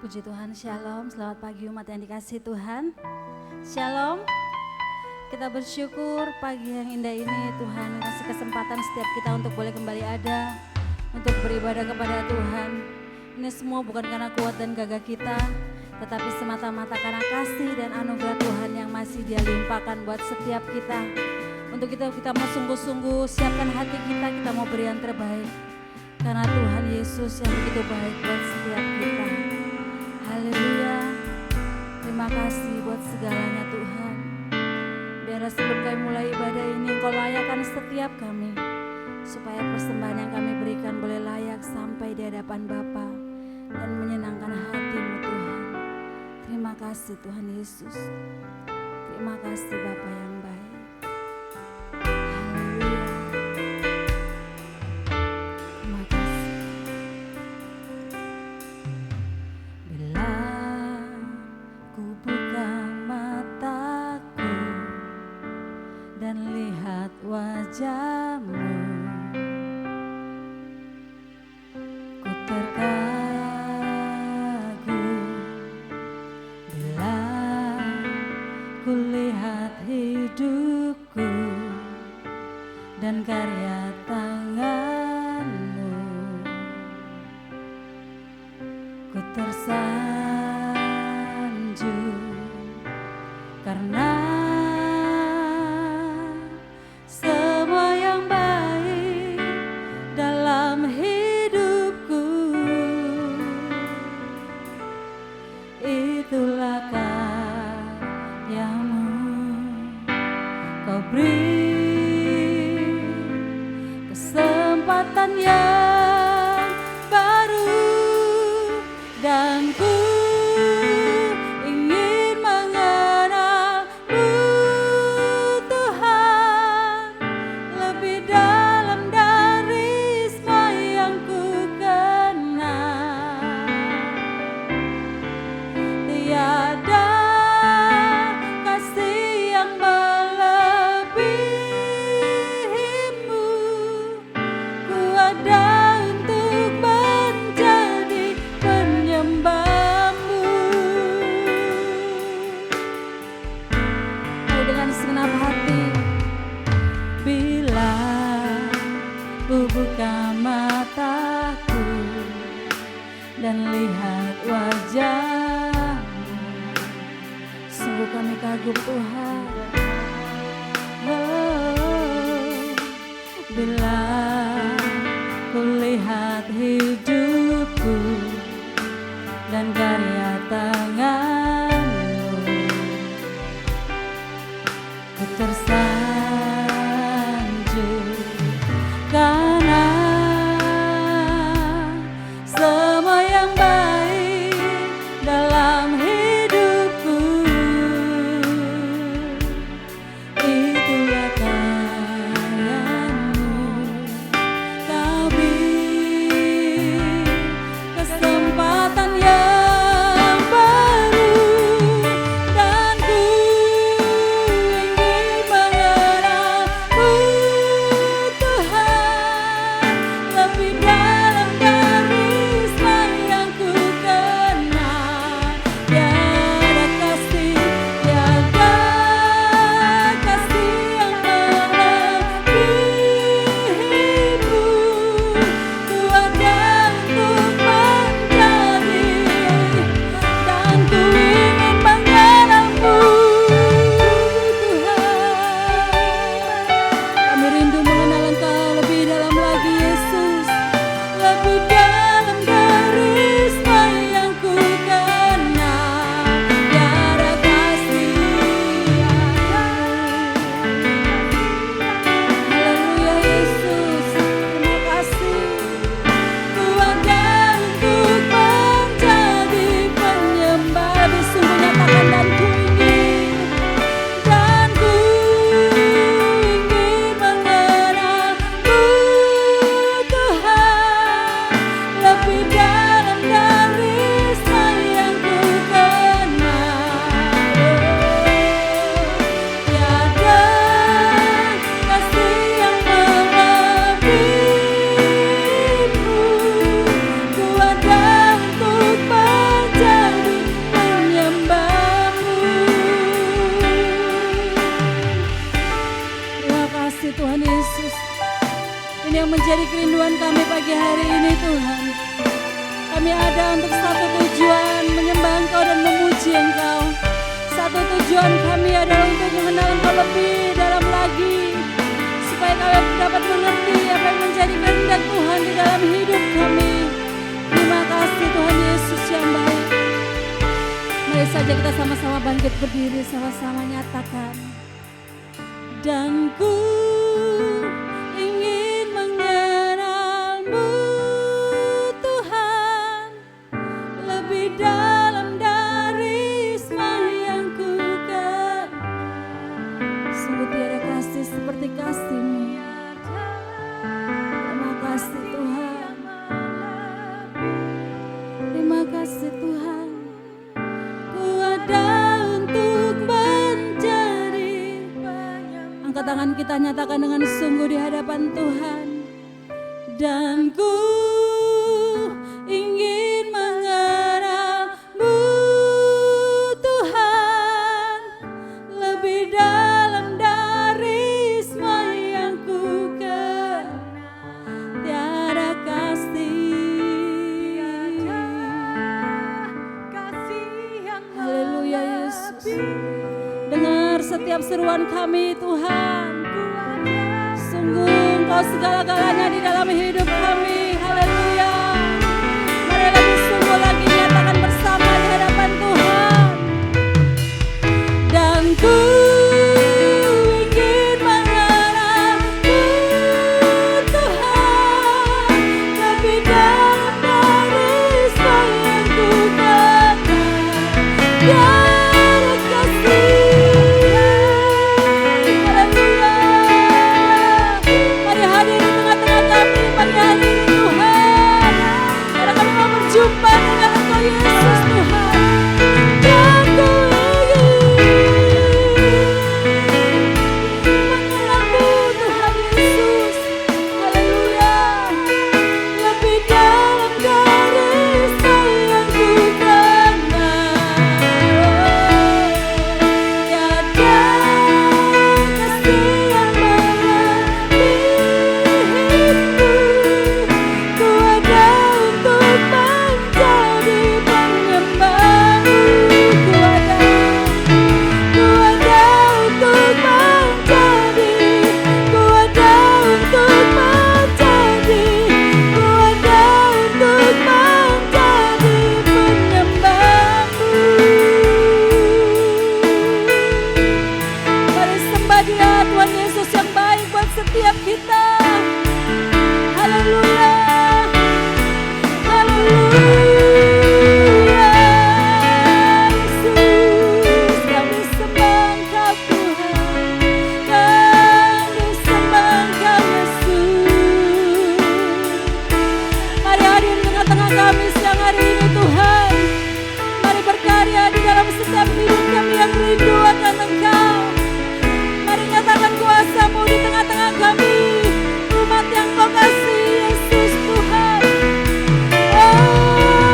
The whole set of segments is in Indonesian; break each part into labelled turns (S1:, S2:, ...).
S1: Puji Tuhan, Shalom, selamat pagi umat yang dikasihi Tuhan. Shalom, kita bersyukur pagi yang indah ini Tuhan kasih kesempatan setiap kita untuk boleh kembali ada, untuk beribadah kepada Tuhan. Ini semua bukan karena kuat dan gagah kita, tetapi semata-mata karena kasih dan anugerah Tuhan yang masih Dia limpahkan buat setiap kita. Untuk kita mau sungguh-sungguh siapkan hati kita mau beri yang terbaik. Karena Tuhan Yesus yang begitu baik buat setiap kita. Haleluya. Terima kasih buat segalanya Tuhan. Biar sebelum kami mulai ibadah ini Engkau layakkan setiap kami, supaya persembahan yang kami berikan boleh layak sampai di hadapan Bapa dan menyenangkan hati-Mu Tuhan. Terima kasih Tuhan Yesus. Terima kasih Bapa yang baik. Haleluya. Terima kasih. Bila ku buka mataku dan lihat wajah-Mu, ku terkagum. Bila ku lihat hidupku dan karya tangan-Mu, ku tersanjung karena semua yang baik dalam hidupku, itulah karya-Mu. Kau beri kesempatan yang baru dan ku ingin mengenal-Mu Tuhan lebih dalam dari semua yang ku kenal. Tiada kasih yang melebihi-Mu. Ku ada untuk menjadi penyembah-Mu. Mari dengan segenap hati. Bila ku buka mataku dan lihat wajah-Mu, sungguh kami kagum Tuhan. Oh, bila ku lihat hidupku dan karya tangan-Mu, ku tersanjung karena semua yang baik dalam hidupku, itulah karya-Mu. Kau beri menjadi kerinduan kami pagi hari ini Tuhan. Kami ada untuk satu tujuan, menyembah Engkau dan memuji Engkau. Satu tujuan kami adalah untuk mengenal Engkau lebih dalam lagi, supaya kami dapat mengerti apa yang menjadi kehendak Tuhan di dalam hidup kami. Terima kasih Tuhan Yesus yang baik. Mari saja kita sama-sama bangkit berdiri, sama-sama nyatakan. Dan ku ingin mengenal-Mu Tuhan, lebih dalam dari semua yang ku kenal. Sungguh tiada kasih seperti kasih-Mu. Terima kasih Tuhan. Terima kasih Tuhan. Ku ada untuk menjadi. Angkat tangan kita, nyatakan dengan sungguh di hadapan Tuhan. Dan ku ingin mengenal-Mu Tuhan, lebih dalam dari semua yang ku kenal. Tiada kasih yang haleluya Yesus. Dengar setiap seruan kami Tuhan. Sungguh Engkau segala-galanya di dalam hidup kami. Haleluya. Mari lebih sungguh lagi nyatakan bersama di hadapan Tuhan. Dan ku ingin mengenal-Mu Tuhan, lebih dalam dari semua yang ku kenal. Tiada kasih. Haleluya. Mari hadir di tengah-tengah kami pagi hari ini Tuhan. Karena kami mau berjumpa dengan Engkau Yesus Tuhan. Dan ku ingin mengenal-Mu Tuhan Yesus. Haleluya. Lebih dalam dari semua yang ku kenal. Tiada kasih yang melebihimu. Ku ada untuk menjadi penyembah-Mu. Ku ada untuk menjadi. Ku ada untuk menjadi. Ku ada untuk menjadi penyembah-Mu. Mari sembah Dia Tuhan Yesus yang baik buat setiap kita. Haleluya. Haleluya. Yesus, kami sembah Engkau Tuhan. Kami sembah Engkau Yesus. Mari hadir di tengah-tengah kami siang hari ini Tuhan. Mari berkarya di dalam setiap hidup kami yang rindu akan Engkau. Mari nyatakan kuasa-Mu di tengah-tengah kami, umat yang Kau kasih Yesus Tuhan. Haleluya.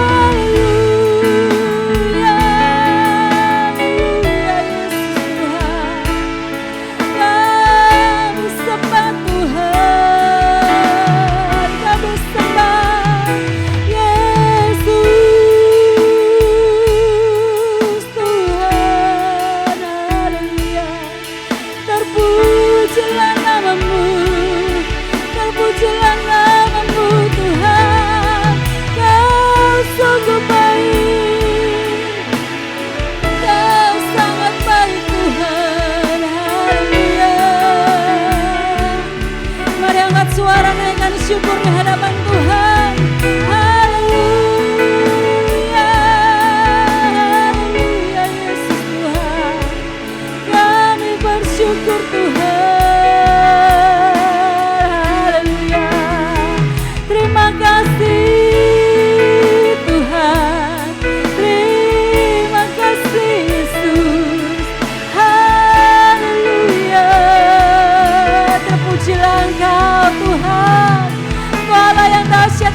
S1: Haleluya Yesus Tuhan. Kami sembah Tuhan. Kami sembah Yesus Tuhan. Haleluya. Terpujilah nama-Mu. Terpujilah nama-Mu Tuhan. Kau sungguh baik. Kau sangat baik Tuhan. Haleluya. Mari angkat suara, naikkan syukur di hadapan Tuhan. Haleluya. Haleluya Yesus Tuhan. Kami bersyukur Tuhan. Haleluya. Terima kasih Tuhan. Terima kasih Yesus. Haleluya. Terpujilah Engkau Tuhan. Engkau Allah yang dahsyat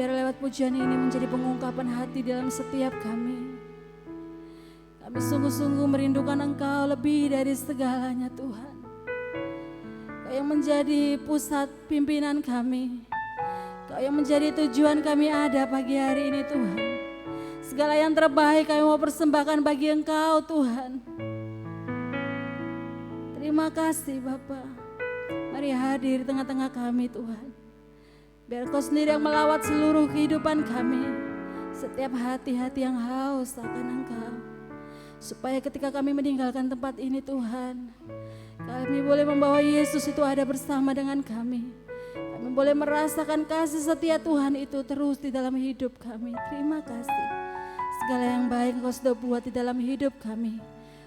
S1: biar lewat pujian ini menjadi pengungkapan hati dalam setiap kami. Kami sungguh-sungguh merindukan Engkau lebih dari segalanya Tuhan. Kau yang menjadi pusat pimpinan kami. Kau yang menjadi tujuan kami ada pagi hari ini Tuhan. Segala yang terbaik kami mau persembahkan bagi Engkau Tuhan. Terima kasih Bapa. Mari hadir di tengah-tengah kami Tuhan. Biar Engkau sendiri yang melawat seluruh kehidupan kami. Setiap hati-hati yang haus akan Engkau. Supaya ketika kami meninggalkan tempat ini Tuhan, kami boleh membawa Yesus itu ada bersama dengan kami. Kami boleh merasakan kasih setia Tuhan itu terus di dalam hidup kami. Terima kasih. Segala yang baik Engkau sudah buat di dalam hidup kami.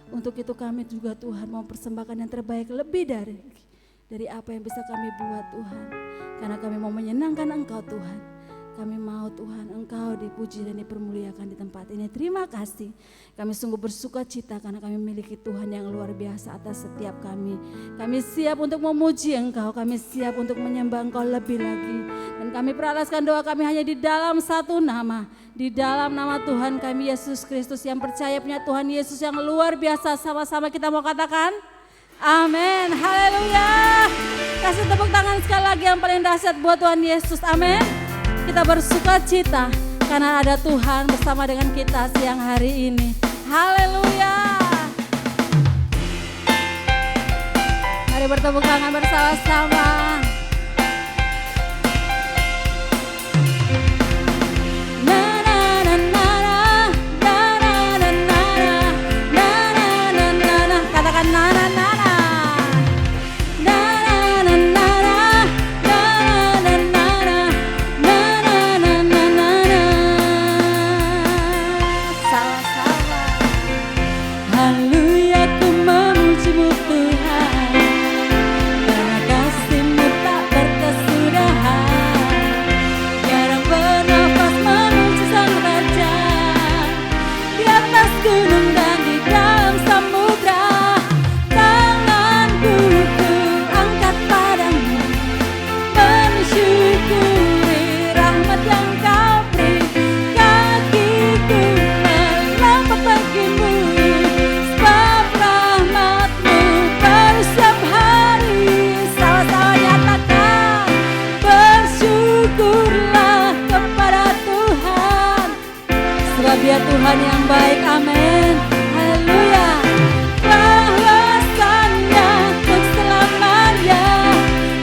S1: Untuk itu kami juga Tuhan mau persembahkan yang terbaik lebih dari apa yang bisa kami buat Tuhan. Karena kami mau menyenangkan Engkau Tuhan. Kami mau Tuhan Engkau dipuji dan dipermuliakan di tempat ini. Terima kasih. Kami sungguh bersuka cita karena kami memiliki Tuhan yang luar biasa atas setiap kami. Kami siap untuk memuji Engkau. Kami siap untuk menyembah Engkau lebih lagi. Dan kami peralaskan doa kami hanya di dalam satu nama. Di dalam nama Tuhan kami Yesus Kristus yang percaya punya Tuhan Yesus yang luar biasa. Sama-sama kita mau katakan amin. Haleluya. Kasih tepuk tangan sekali lagi yang paling dahsyat buat Tuhan Yesus. Amin. Kita bersuka cita karena ada Tuhan bersama dengan kita siang hari ini. Haleluya. Mari bertepuk tangan bersama-sama. Katakan dia Tuhan yang baik, amin. Haleluya. Bahwasanya untuk selamanya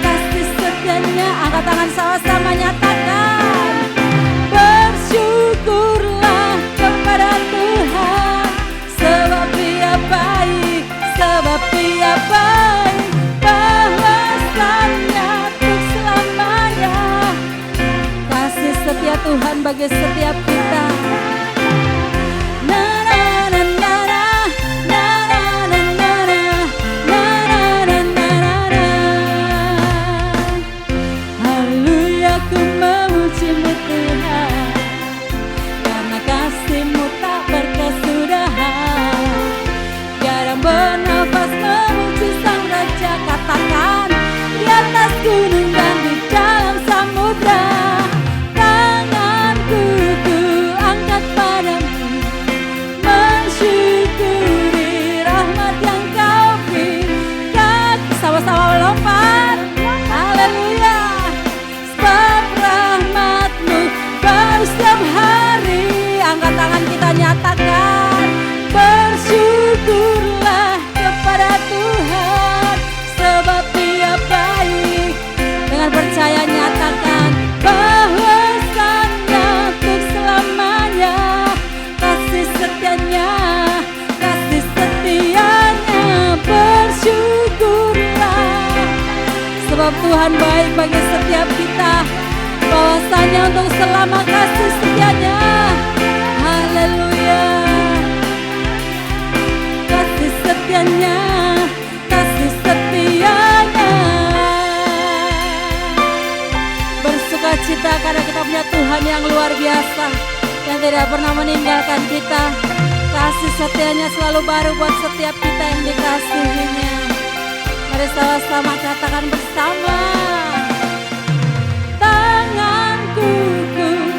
S1: kasih setianya. Angkat tangan sama-sama nyatakan. Bersyukurlah kepada Tuhan, sebab Dia baik, sebab Dia baik. Bahwasanya untuk selamanya kasih setia Tuhan bagi setiap kita. Gunung dan di dalam samudra, tanganku ku angkat padamu, mensyukuri rahmat yang Kau beri. Sama-sama lompat, haleluya. Sebab rahmat-Mu baru setiap hari. Angkat tangan kita nyatakan, bersyukurlah kepada Tuhan, sebab Dia baik. Dengan percaya nyatakan, bahwasanya untuk selamanya kasih setianya, kasih setianya. Bersyukurlah, sebab Tuhan baik bagi setiap kita, bahwasanya untuk selama kasih setianya. Haleluya. Kasih setianya, kasih setianya. Bersuka cita karena kita punya Tuhan yang luar biasa, yang tidak pernah meninggalkan kita. Kasih setianya selalu baru buat setiap kita yang dikasihinya. Mari sama-sama katakan bersama. Tanganku ku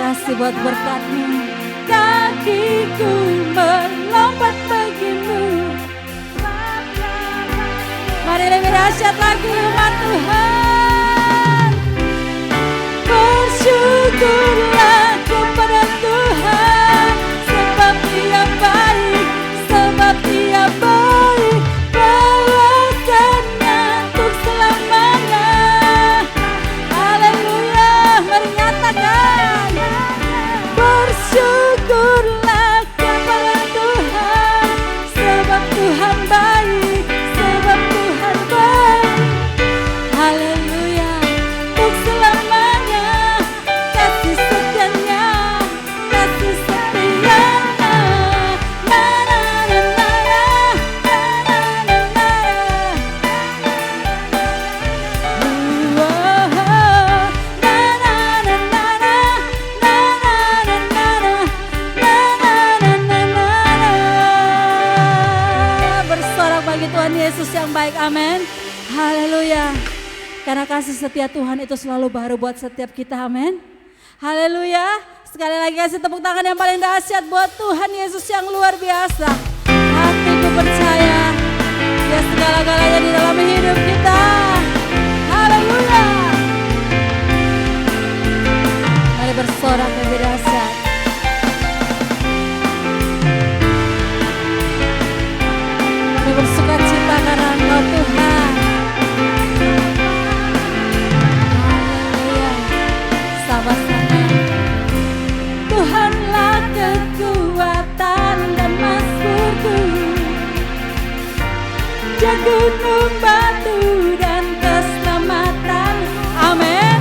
S1: kasih buat berkat-Mu. Kakiku melompat bagimu. Mari lebih dahsyat lagi umat Tuhan. Bersyukurlah kepada Tuhan, sebab Dia baik, sebab Dia baik. Balasannya untuk selamanya. Haleluya, mari nyatakan. Bersyukurlah kepada Tuhan, sebab Tuhan baik, sebab Tuhan baik. Haleluya, untuk selamanya. Kasih setianya, kasih setianya. Na na na na na, na na na na. Na na na na na, na na na na na, na na na na. Bersorak bagi Tuhan Yesus yang baik, amin. Haleluya. Karena kasih setia Tuhan itu selalu baru buat setiap kita, amin. Haleluya. Sekali lagi kasih tepuk tangan yang paling dahsyat buat Tuhan Yesus yang luar biasa. Hatiku percaya Dia segala-galanya di dalam hidup kita. Haleluya. Mari bersorak lebih dahsyat. Kami bersuka cita karena Engkau Tuhan. Haleluya. Sama-sama. Tuhanlah kekuatan dan mazmurku, Dia gunung batu dan keselamatan. Amin.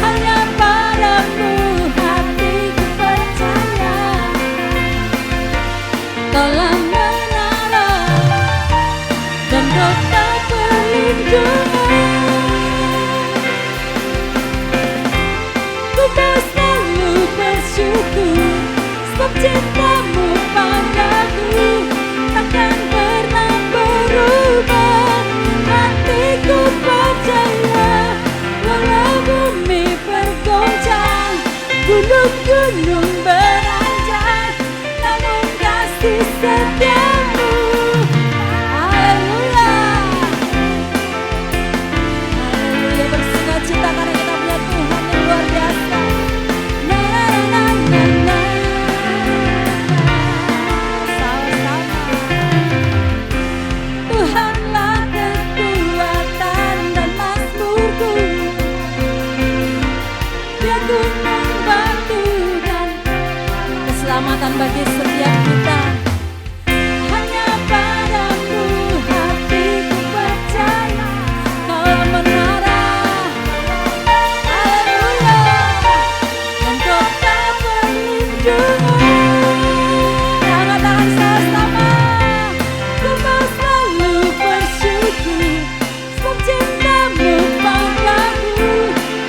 S1: Hanya padamu hatiku percaya, Kaulah menara dan kota perlindungan. Ku mau selalu bersyukur, sebab cinta-Mu padaku takkan pernah berubah. Hatiku percaya, walau bumi bergoncang, gunung-gunung beranjak, namun kasih setia-Mu. Haleluya. Haleluya, bersuka cita karena kita punya Tuhan yang luar biasa. Na na na na na. Sama-sama. Tuhanlah kekuatan dan mazmurku, Dia gunung batu dan keselamatan bagi setiap kita. Hanya padamu hatiku percaya, Kaulah menara. Haleluya. Dan kota perlindungan. Angkat tangan sama-sama. Ku mau selalu bersyukur, sebab cinta-Mu padaku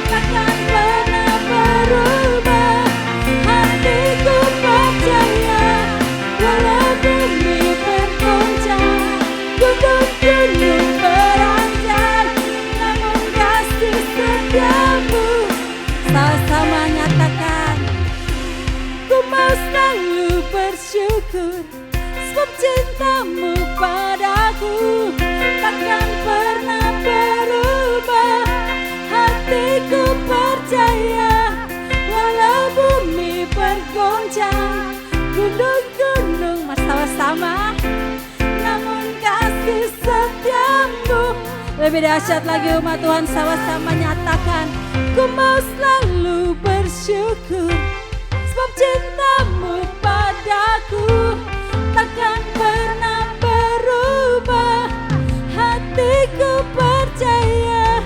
S1: takkan pernah berubah. Hatiku percaya, walau bumi bergoncang, gunung-gunung beranjak, namun kasih setia-Mu. Sama-sama nyatakan. Ku mau selalu bersyukur, sebab cinta-Mu padaku takkan pernah berubah. Hatiku percaya, walau bumi bergoncang, gunung-gunung sama-sama, namun kasih setia-Mu. Lebih dahsyat lagi umat Tuhan, sama-sama nyatakan. Ku mau selalu bersyukur, sebab cinta-Mu padaku takkan pernah berubah. Hatiku percaya.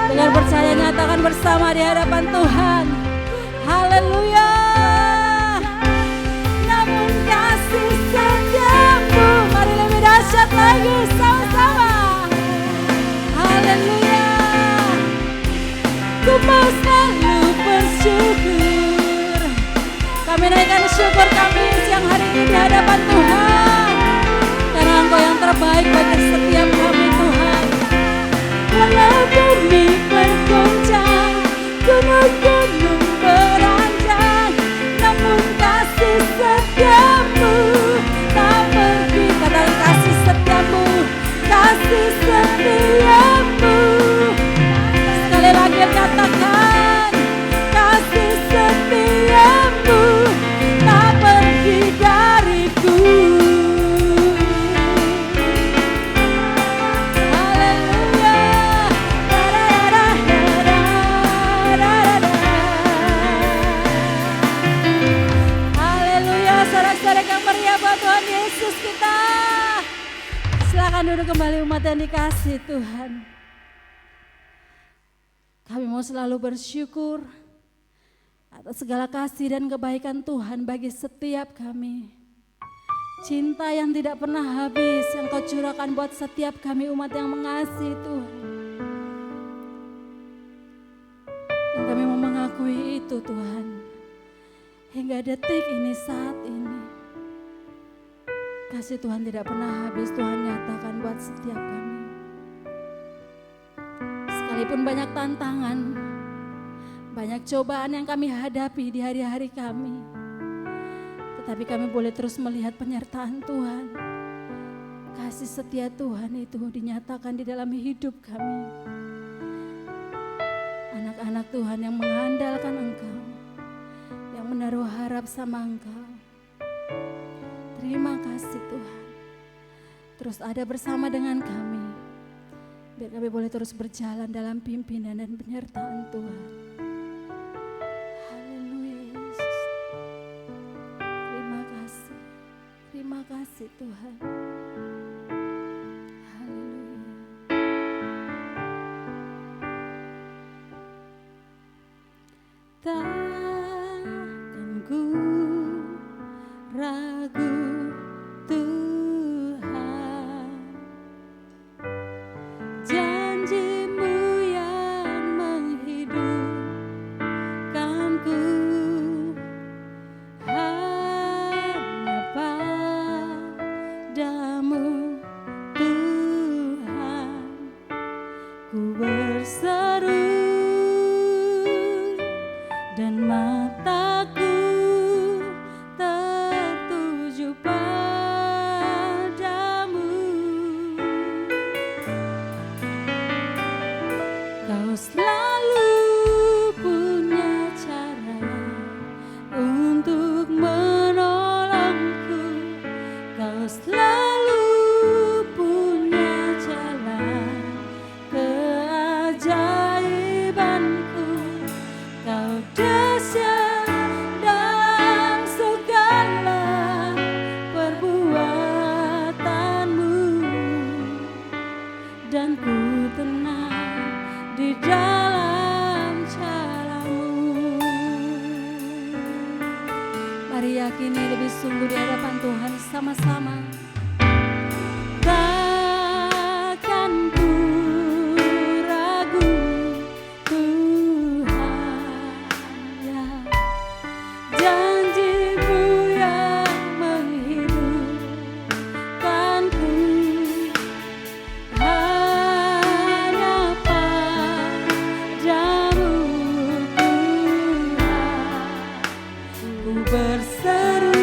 S1: Dengan percaya nyatakan bersama di hadapan Tuhan. Haleluya. Namun kasih setia-Mu. Mari lebih dahsyat lagi sama-sama. Haleluya. Ku mau selalu bersyukur. Kami naikkan syukur kami siang hari ini di hadapan Tuhan. Karena Engkau yang terbaik bagi setiap kami Tuhan. Walau bumi bergoncang, gunung-gunung duduk kembali umat yang dikasih Tuhan. Kami mau selalu bersyukur atas segala kasih dan kebaikan Tuhan bagi setiap kami. Cinta yang tidak pernah habis yang Kau curahkan buat setiap kami umat yang mengasihi Tuhan. Dan kami mau mengakui itu Tuhan. Hingga detik ini saat ini. Kasih Tuhan tidak pernah habis Tuhan nyatakan buat setiap kami. Sekalipun banyak tantangan, banyak cobaan yang kami hadapi di hari-hari kami. Tetapi kami boleh terus melihat penyertaan Tuhan. Kasih setia Tuhan itu dinyatakan di dalam hidup kami. Anak-anak Tuhan yang mengandalkan Engkau, yang menaruh harap sama Engkau. Terima kasih Tuhan. Terus ada bersama dengan kami. Biar kami boleh terus berjalan dalam pimpinan dan penyertaan Tuhan. Haleluya Yesus. Terima kasih. Terima kasih Tuhan. Haleluya. Takkan ku ragu Tuhan, janji-Mu yang menghidupkanku, hanya padamu Tuhan ku berseru dan mataku tertuju padamu. Kau selalu punya cara untuk menolongku. Kau selalu punya jalan keajaibanku. Kau dahsyat dalam segala perbuatanmu, dan ku tenang di dalam caramu. Mari yakini lebih sungguh di hadapan Tuhan sama-sama. Takkan ku ragu Tuhan, ya. Janji-Mu yang menghidupkanku, hanya padamu Tuhan ku berseru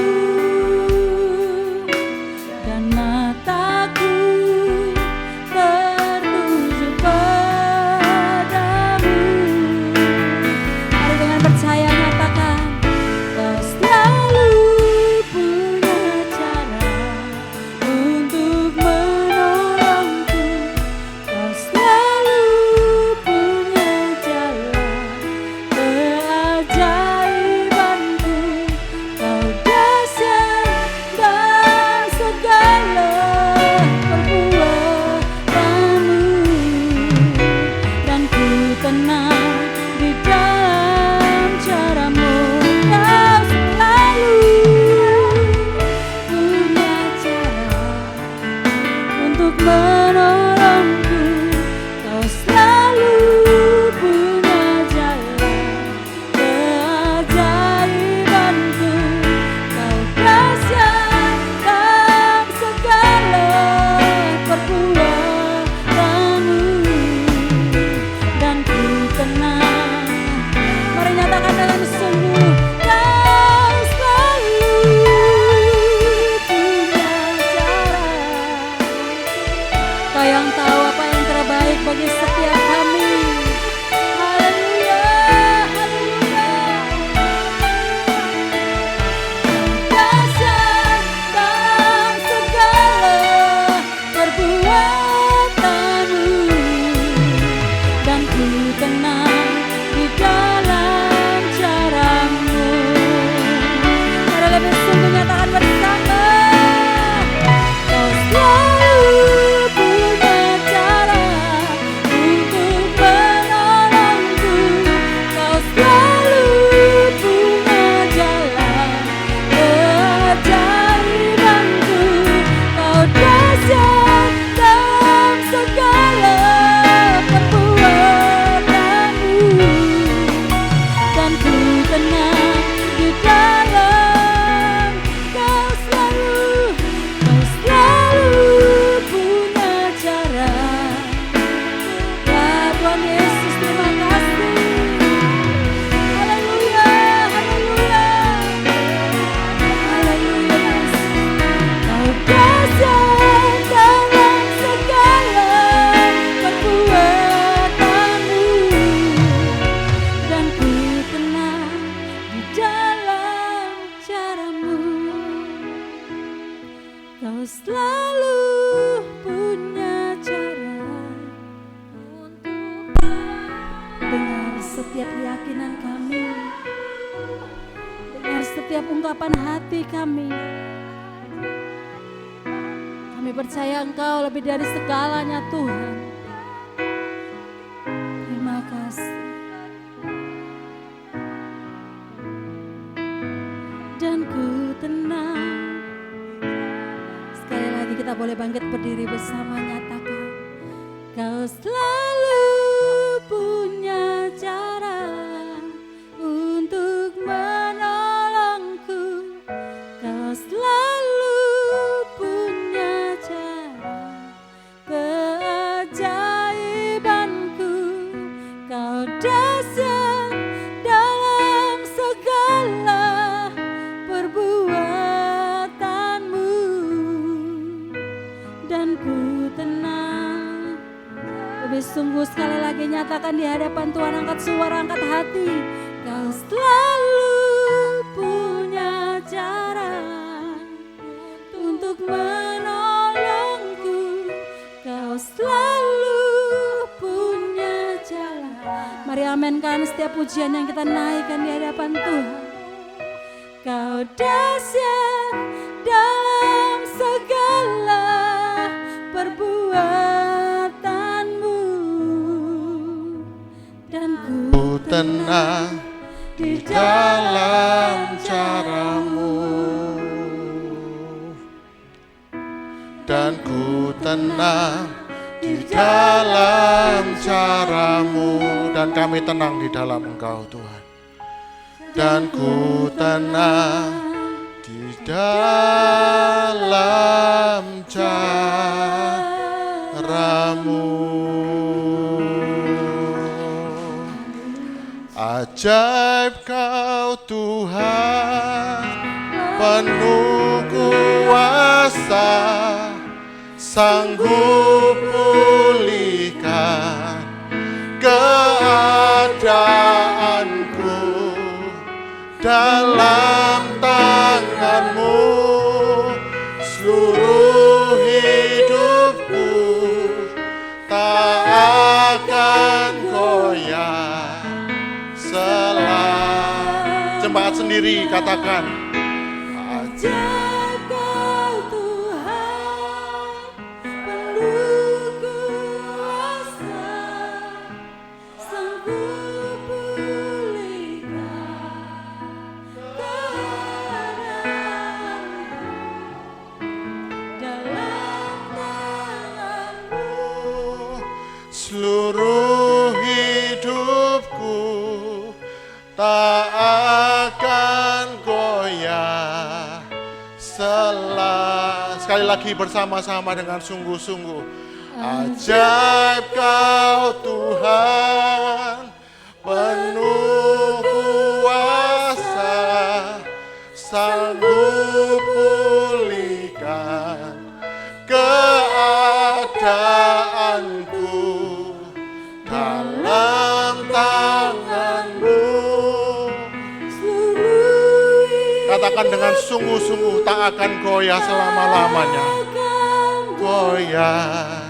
S1: keyakinan kami, dengar setiap ungkapan hati kami. Kami percaya Engkau lebih dari segalanya Tuhan. Terima kasih. Dan ku tenang. Sekali lagi kita boleh bangkit berdiri bersama, nyatakan. Kau selalu punya cara untuk menolongku. Kau selalu punya cara keajaibanku. Kau dahsyat dalam segala perbuatanmu. Dan ku tenang. Lebih sungguh sekali lagi nyatakan di hadapan Tuhan, angkat suara, angkat hati. Kau selalu punya cara untuk menolongku. Kau selalu punya cara. Mari amenkan setiap pujian yang kita naikkan di hadapan Tuhan. Kau dahsyat dalam segala perbuatanmu. Dan ku tenang
S2: di dalam caramu. Dan ku tenang di dalam caramu. Dan kami tenang di dalam Engkau Tuhan. Dan ku tenang di dalam caramu. Ajaib Kau Tuhan, penuh kuasa, sanggup pulihkan keadaanku. Dalam tangan-Mu seluruh hidupku tak akan goyah. Jemaat sendiri katakan,
S1: ajaib Kau Tuhan, penuh kuasa, sanggup pulihkan keadaanku. Dalam tangan-Mu
S2: seluruh hidupku tak akan goyah. Sekali lagi bersama-sama dengan sungguh-sungguh. Ajaib Kau Tuhan, penuh kuasa, sanggup pulihkan keadaanku. Dalam tangan-Mu katakan dengan sungguh-sungguh, tak akan goyah selama-lamanya. Goyah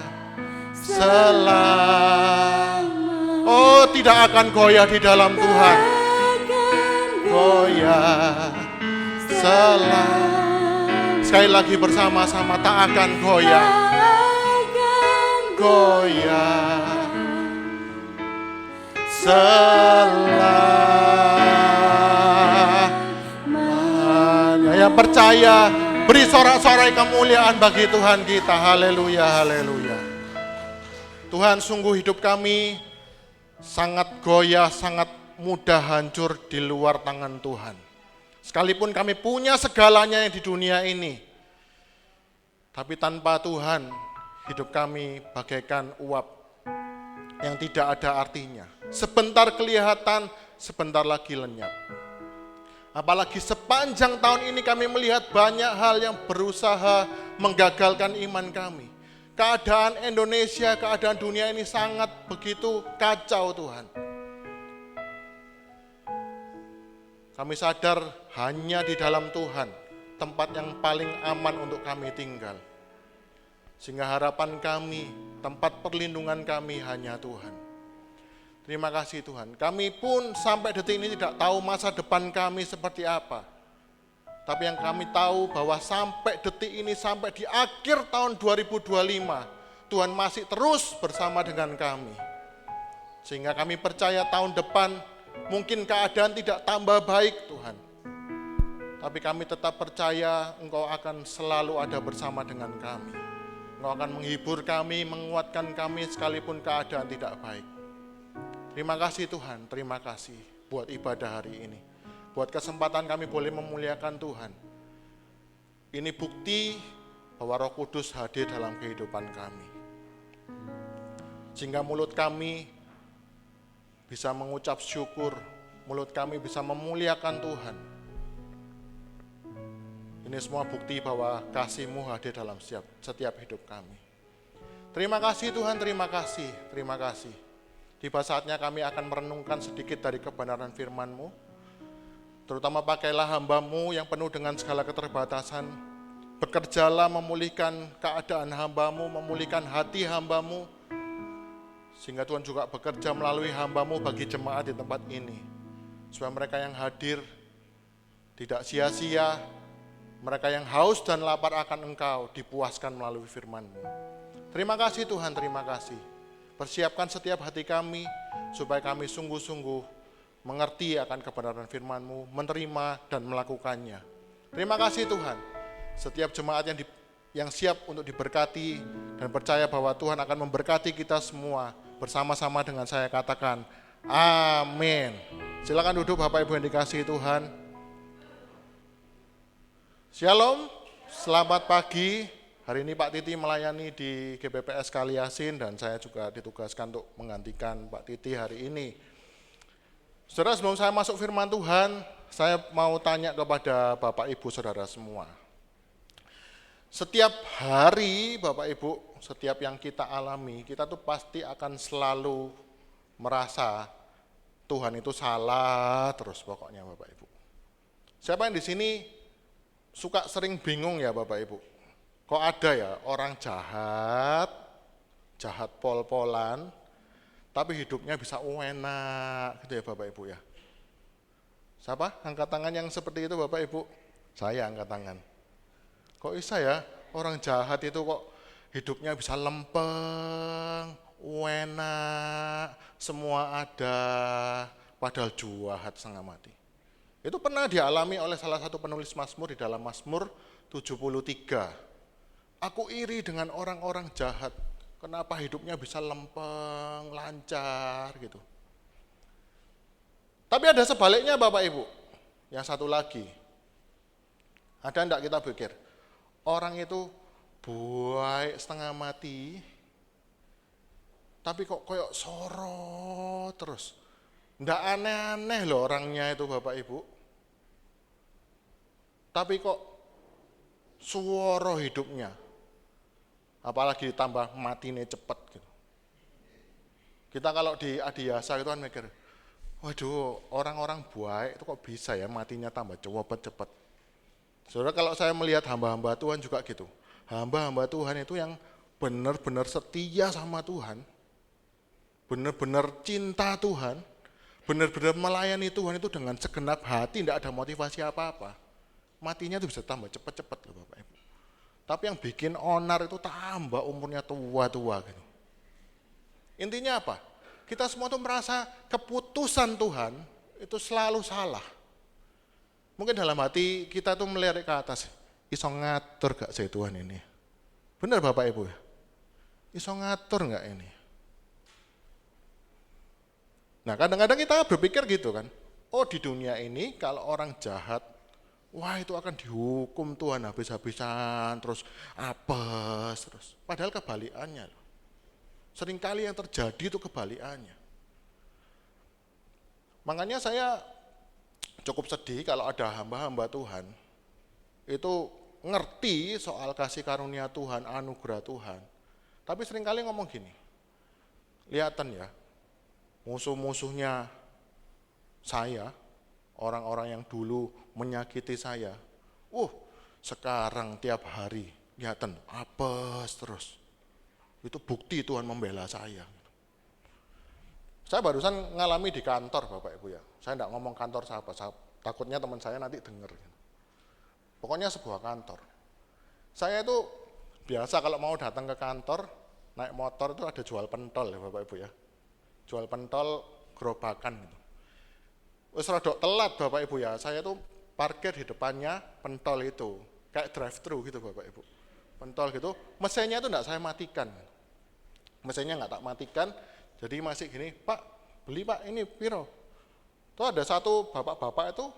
S2: oh, tidak akan goyah di dalam Tuhan. Goyah sekali lagi bersama-sama, tak akan goyah. Goyah yang percaya, beri sorak-sorai kemuliaan bagi Tuhan kita. Haleluya, haleluya. Tuhan, sungguh hidup kami sangat goyah, sangat mudah hancur di luar tangan Tuhan. Sekalipun kami punya segalanya yang di dunia ini, tapi tanpa Tuhan, hidup kami bagaikan uap yang tidak ada artinya. Sebentar kelihatan, sebentar lagi lenyap. Apalagi sepanjang tahun ini kami melihat banyak hal yang berusaha menggagalkan iman kami. Keadaan Indonesia, keadaan dunia ini sangat begitu kacau Tuhan. Kami sadar hanya di dalam Tuhan, tempat yang paling aman untuk kami tinggal. Sehingga harapan kami, tempat perlindungan kami hanya Tuhan. Terima kasih Tuhan. Kami pun sampai detik ini tidak tahu masa depan kami seperti apa. Tapi yang kami tahu bahwa sampai detik ini, sampai di akhir tahun 2025, Tuhan masih terus bersama dengan kami. Sehingga kami percaya tahun depan mungkin keadaan tidak tambah baik Tuhan. Tapi kami tetap percaya Engkau akan selalu ada bersama dengan kami. Engkau akan menghibur kami, menguatkan kami sekalipun keadaan tidak baik. Terima kasih Tuhan, terima kasih buat ibadah hari ini. Buat kesempatan kami boleh memuliakan Tuhan. Ini bukti bahwa Roh Kudus hadir dalam kehidupan kami. Sehingga mulut kami bisa mengucap syukur, mulut kami bisa memuliakan Tuhan. Ini semua bukti bahwa kasih-Mu hadir dalam setiap hidup kami. Terima kasih Tuhan, terima kasih, terima kasih. Tiba saatnya kami akan merenungkan sedikit dari kebenaran firman-Mu. Terutama pakailah hamba-Mu yang penuh dengan segala keterbatasan. Bekerjalah memulihkan keadaan hamba-Mu, memulihkan hati hamba-Mu. Sehingga Tuhan juga bekerja melalui hamba-Mu bagi jemaat di tempat ini. Supaya mereka yang hadir tidak sia-sia. Mereka yang haus dan lapar akan Engkau dipuaskan melalui firman-Mu. Terima kasih Tuhan, terima kasih. Persiapkan setiap hati kami, supaya kami sungguh-sungguh mengerti akan kebenaran firman-Mu, menerima dan melakukannya. Terima kasih Tuhan, setiap jemaat yang siap untuk diberkati, dan percaya bahwa Tuhan akan memberkati kita semua, bersama-sama dengan saya katakan, amin. Silakan duduk Bapak Ibu yang dikasihi Tuhan. Shalom, selamat pagi. Hari ini Pak Titi melayani di GBPS Kaliasin dan saya juga ditugaskan untuk menggantikan Pak Titi hari ini. Saudara, sebelum saya masuk firman Tuhan, saya mau tanya kepada Bapak Ibu Saudara semua. Setiap hari Bapak Ibu, setiap yang kita alami, kita tuh pasti akan selalu merasa Tuhan itu salah terus pokoknya Bapak Ibu. Siapa yang di sini suka sering bingung ya Bapak Ibu? Kok ada ya orang jahat pol-polan, tapi hidupnya bisa enak gitu ya Bapak Ibu ya. Siapa? Angkat tangan yang seperti itu Bapak Ibu. Saya angkat tangan. Kok bisa ya orang jahat itu kok hidupnya bisa lempeng, enak, semua ada, padahal jahat setengah mati. Itu pernah dialami oleh salah satu penulis Mazmur di dalam Mazmur 73. Aku iri dengan orang-orang jahat. Kenapa hidupnya bisa lempeng, lancar gitu. Tapi ada sebaliknya Bapak Ibu. Yang satu lagi. Ada enggak kita pikir? Orang itu baik setengah mati. Tapi kok koyok sorot terus. Enggak aneh-aneh loh orangnya itu Bapak Ibu. Tapi kok suworo hidupnya. Apalagi ditambah matinya cepet gitu. Kita kalau di Adiasa itu kan mikir, waduh orang-orang baik itu kok bisa ya matinya tambah cepet. Saudara, kalau saya melihat hamba-hamba Tuhan juga gitu. Hamba-hamba Tuhan itu yang benar-benar setia sama Tuhan, benar-benar cinta Tuhan, benar-benar melayani Tuhan itu dengan segenap hati, tidak ada motivasi apa-apa. Matinya itu bisa tambah cepet-cepet loh Bapak Ibu. Tapi yang bikin onar itu tambah umurnya tua-tua gitu. Intinya apa? Kita semua tuh merasa keputusan Tuhan itu selalu salah. Mungkin dalam hati kita tuh melirik ke atas, iso ngatur gak sih Tuhan ini? Benar Bapak Ibu? Iso ngatur gak ini? Nah kadang-kadang kita berpikir gitu kan, oh di dunia ini kalau orang jahat, wah itu akan dihukum Tuhan habis-habisan, terus apes, terus. Padahal kebalikannya loh. Seringkali yang terjadi itu kebalikannya. Makanya saya cukup sedih kalau ada hamba-hamba Tuhan, itu ngerti soal kasih karunia Tuhan, anugerah Tuhan. Tapi seringkali ngomong gini, lihatan ya, musuh-musuhnya saya, orang-orang yang dulu menyakiti saya, sekarang tiap hari, lihatan, apes terus. Itu bukti Tuhan membela saya. Saya barusan ngalami di kantor Bapak Ibu ya. Saya enggak ngomong kantor siapa, takutnya teman saya nanti dengar. Pokoknya sebuah kantor. Saya itu biasa kalau mau datang ke kantor, naik motor itu ada jual pentol ya Bapak Ibu ya. Jual pentol gerobakan gitu. Wis rodok telat Bapak Ibu ya, saya tuh parkir di depannya pentol itu. Kayak drive thru gitu Bapak Ibu. Pentol gitu, mesinnya itu enggak saya matikan. Mesinnya enggak tak matikan, jadi masih gini, Pak, beli Pak, ini piro. Tuh ada satu bapak-bapak itu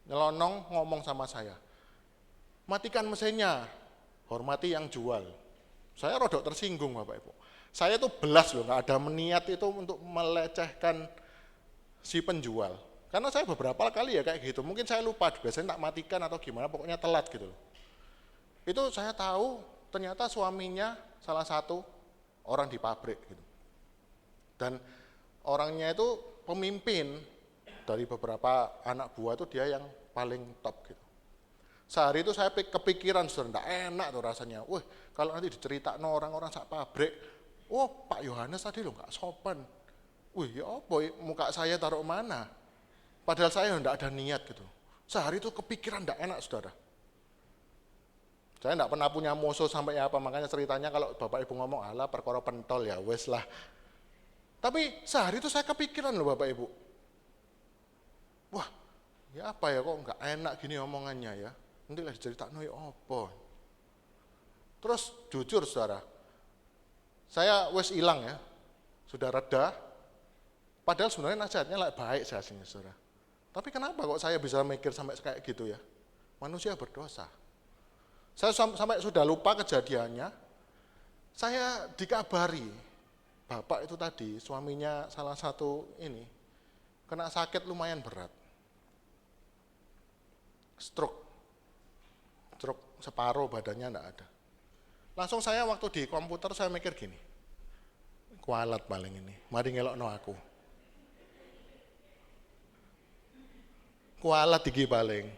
S2: nyelonong ngomong sama saya, matikan mesinnya, hormati yang jual. Saya rodok tersinggung Bapak Ibu. Saya tuh belas loh, nggak ada niat itu untuk melecehkan si penjual. Karena saya beberapa kali ya kayak gitu, mungkin saya lupa, biasanya tak matikan atau gimana, pokoknya telat gitu loh. Itu saya tahu ternyata suaminya salah satu orang di pabrik gitu. Dan orangnya itu pemimpin dari beberapa anak buah itu dia yang paling top gitu. Sehari itu saya kepikiran sudah enggak enak tuh rasanya. Wah, kalau nanti diceritakan orang-orang sak pabrik, oh Pak Yohanes tadi loh enggak sopan. Wih, ya apa muka saya taruh mana? Padahal saya enggak ada niat gitu. Sehari itu kepikiran enggak enak, Saudara. Saya enggak pernah punya musuh sampai apa, makanya ceritanya kalau Bapak Ibu ngomong, alah perkara pentol ya wes lah. Tapi sehari itu saya kepikiran loh Bapak Ibu. Wah, ya apa ya kok enggak enak gini omongannya ya. Nanti lah diceritakan ya apa. Terus jujur Saudara, saya wes hilang ya, sudah reda. Padahal sebenarnya nasihatnya baik saya aslinya Saudara. Tapi kenapa kok saya bisa mikir sampai kayak gitu ya? Manusia berdosa. Saya sampai sudah lupa kejadiannya. Saya dikabari, bapak itu tadi, suaminya salah satu ini, kena sakit lumayan berat. Stroke separuh badannya enggak ada. Langsung saya waktu di komputer saya mikir gini, kualat paling ini, mari ngelokno aku. Kualat iki paling.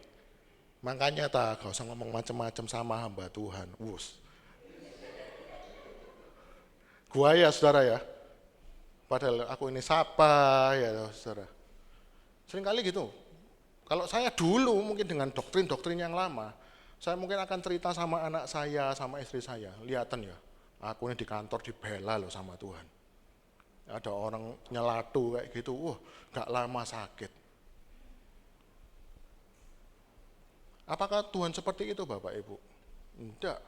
S2: Makanya gak usah ngomong macam-macam sama hamba Tuhan. Wus. Gua ya Saudara ya. Padahal aku ini siapa ya Saudara. Seringkali gitu. Kalau saya dulu mungkin dengan doktrin-doktrin yang lama, saya mungkin akan cerita sama anak saya, sama istri saya. Lihatan ya, aku ini di kantor dibela loh sama Tuhan. Ada orang nyelatu kayak gitu, wah gak lama sakit. Apakah Tuhan seperti itu Bapak Ibu? Enggak.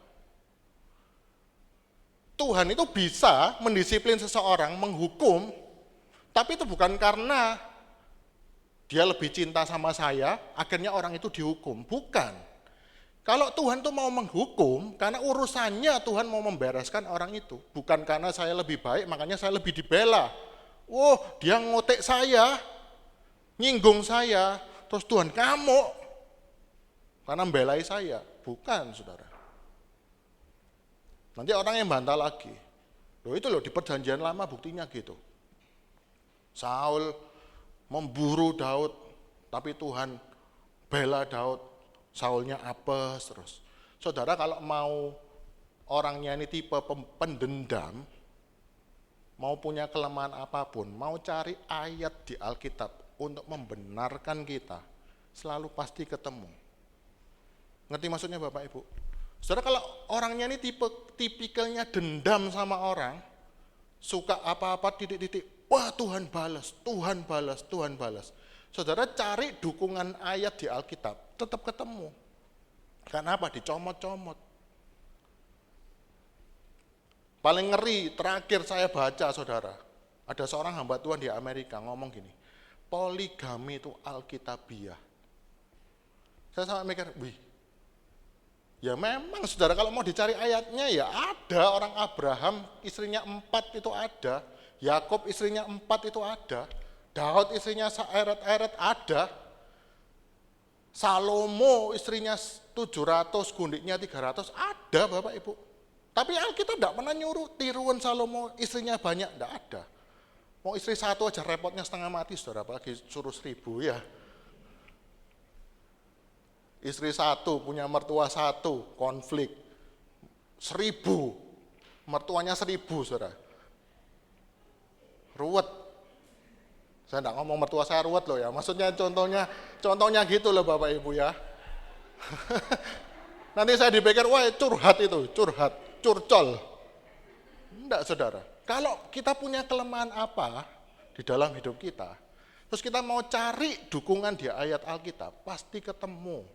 S2: Tuhan itu bisa mendisiplin seseorang, menghukum, tapi itu bukan karena dia lebih cinta sama saya, akhirnya orang itu dihukum. Bukan. Kalau Tuhan tuh mau menghukum, karena urusannya Tuhan mau membereskan orang itu. Bukan karena saya lebih baik, makanya saya lebih dibela. Wah, dia ngotek saya, nyinggung saya, terus Tuhan kamu karena membelai saya. Bukan, Saudara. Nanti orang yang bantah lagi. Loh itu loh di perjanjian lama buktinya gitu. Saul memburu Daud, tapi Tuhan bela Daud, Saulnya apes terus. Saudara kalau mau orangnya ini tipe pendendam, mau punya kelemahan apapun, mau cari ayat di Alkitab untuk membenarkan kita, selalu pasti ketemu. Ngerti maksudnya Bapak Ibu? Saudara kalau orangnya ini tipikalnya dendam sama orang, suka apa-apa titik-titik, wah Tuhan balas, Tuhan balas, Tuhan balas. Saudara cari dukungan ayat di Alkitab, tetap ketemu. Karena apa? Dicomot-comot. Paling ngeri, terakhir saya baca Saudara, ada seorang hamba Tuhan di Amerika ngomong gini, poligami itu alkitabiah. Saya sampai mikir, wih, ya memang Saudara kalau mau dicari ayatnya ya ada, orang Abraham istrinya 4 itu ada, Yakub istrinya 4 itu ada, Daud istrinya seeret-eret ada, Salomo istrinya 700, gundiknya 300 ada Bapak Ibu. Tapi Alkitab tidak pernah nyuruh tiruan Salomo istrinya banyak, tidak ada. Mau istri satu aja repotnya setengah mati Saudara, apalagi suruh 1000 ya. Istri satu, punya mertua satu, konflik. 1000, mertuanya 1000 Saudara. Ruwet. Saya enggak ngomong mertua saya ruwet loh ya. Maksudnya contohnya gitu loh Bapak Ibu ya. Nanti saya dipikir, wah curhat itu, curcol. Enggak saudara. Kalau kita punya kelemahan apa di dalam hidup kita, terus kita mau cari dukungan di ayat Alkitab, pasti ketemu.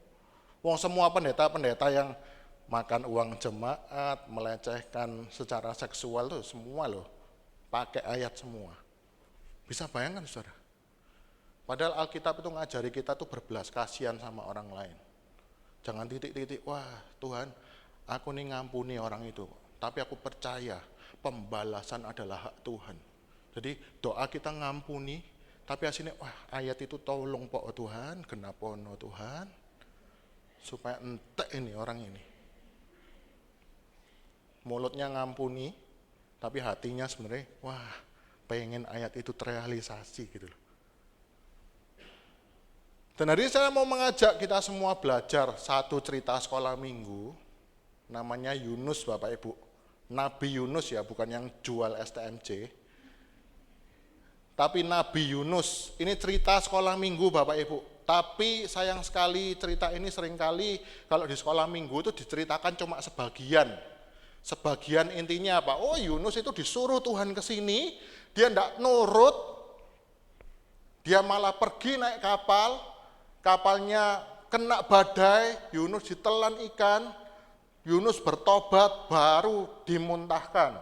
S2: Wong semua pendeta-pendeta yang makan uang jemaat, melecehkan secara seksual tuh semua loh, pakai ayat semua. Bisa bayangkan saudara? Padahal Alkitab itu ngajari kita tuh berbelas kasihan sama orang lain. Jangan titik-titik, wah Tuhan aku nih ngampuni orang itu. Tapi aku percaya pembalasan adalah hak Tuhan. Jadi doa kita ngampuni, tapi hasilnya wah ayat itu tolong pok Tuhan, kenapono Tuhan. Supaya entek ini orang ini. Mulutnya ngampuni, tapi hatinya sebenarnya wah pengen ayat itu terrealisasi gitu loh. Dan hari ini saya mau mengajak kita semua belajar satu cerita sekolah minggu, namanya Yunus Bapak Ibu. Nabi Yunus ya, bukan yang jual STMJ. Tapi Nabi Yunus, ini cerita sekolah minggu Bapak Ibu. Tapi sayang sekali cerita ini seringkali kalau di sekolah minggu itu diceritakan cuma sebagian. Sebagian intinya apa? Oh Yunus itu disuruh Tuhan ke sini, dia tidak nurut, dia malah pergi naik kapal, kapalnya kena badai, Yunus ditelan ikan, Yunus bertobat, baru dimuntahkan.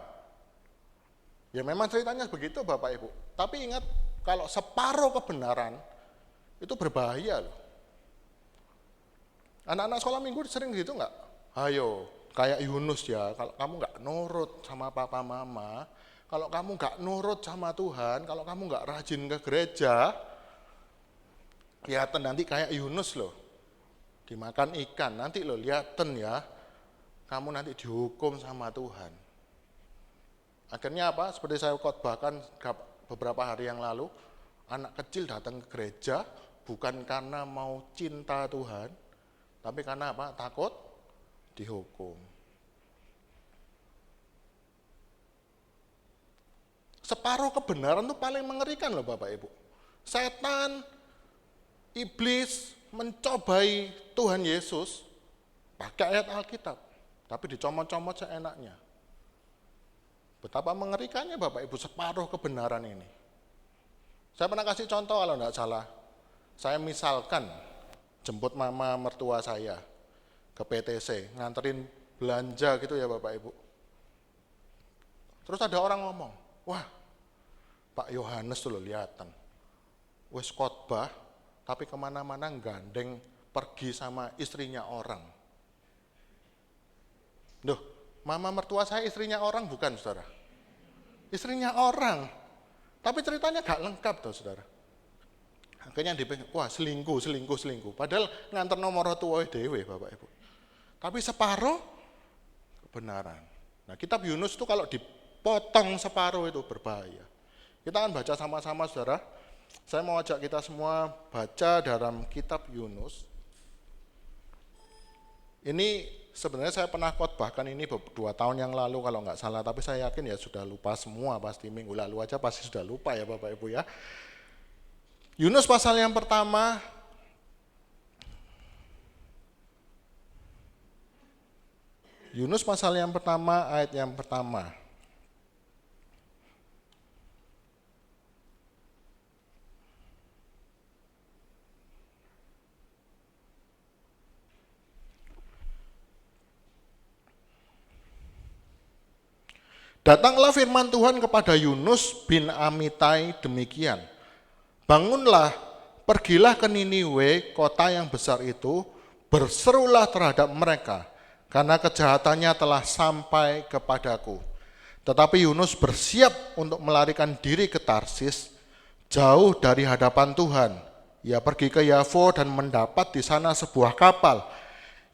S2: Ya memang ceritanya begitu Bapak Ibu. Tapi ingat, kalau separuh kebenaran, itu berbahaya loh. Anak-anak sekolah minggu sering gitu enggak? Ayo, kayak Yunus ya, kalau kamu enggak nurut sama papa mama, kalau kamu enggak nurut sama Tuhan, kalau kamu enggak rajin ke gereja, lihatin nanti kayak Yunus loh. Dimakan ikan, nanti loh lihatin ya, kamu nanti dihukum sama Tuhan. Akhirnya apa? Seperti saya khotbahkan beberapa hari yang lalu, anak kecil datang ke gereja bukan karena mau cinta Tuhan, tapi karena apa? Takut dihukum. Separuh kebenaran itu paling mengerikan loh Bapak Ibu. Setan, iblis mencobai Tuhan Yesus pakai ayat Alkitab, tapi dicomot-comot seenaknya. Betapa mengerikannya Bapak Ibu separuh kebenaran ini. Saya pernah kasih contoh kalau tidak salah. Saya misalkan jemput mama mertua saya ke PTC, nganterin belanja gitu ya Bapak Ibu. Terus ada orang ngomong, wah Pak Yohanes tuh lihatan, wes khotbah tapi kemana-mana gandeng pergi sama istrinya orang. Duh, mama mertua saya istrinya orang bukan saudara? Istrinya orang. Tapi ceritanya gak lengkap tuh saudara. Akhirnya dipikir, wah selingkuh. Padahal nganter nomor tua dewe Bapak Ibu. Tapi separuh kebenaran. Nah kitab Yunus itu kalau dipotong separuh itu berbahaya. Kita akan baca sama-sama saudara. Saya mau ajak kita semua baca dalam kitab Yunus. Ini sebenarnya saya pernah khotbahkan ini 2 tahun yang lalu kalau nggak salah, tapi saya yakin ya sudah lupa semua, pasti minggu lalu aja pasti sudah lupa ya Bapak Ibu ya. Yunus pasal yang pertama, ayat yang pertama. Datanglah firman Tuhan kepada Yunus bin Amitai demikian. Bangunlah, pergilah ke Niniwe, kota yang besar itu, berserulah terhadap mereka, karena kejahatannya telah sampai kepadaku. Tetapi Yunus bersiap untuk melarikan diri ke Tarsis, jauh dari hadapan Tuhan. Ia pergi ke Yafo dan mendapat di sana sebuah kapal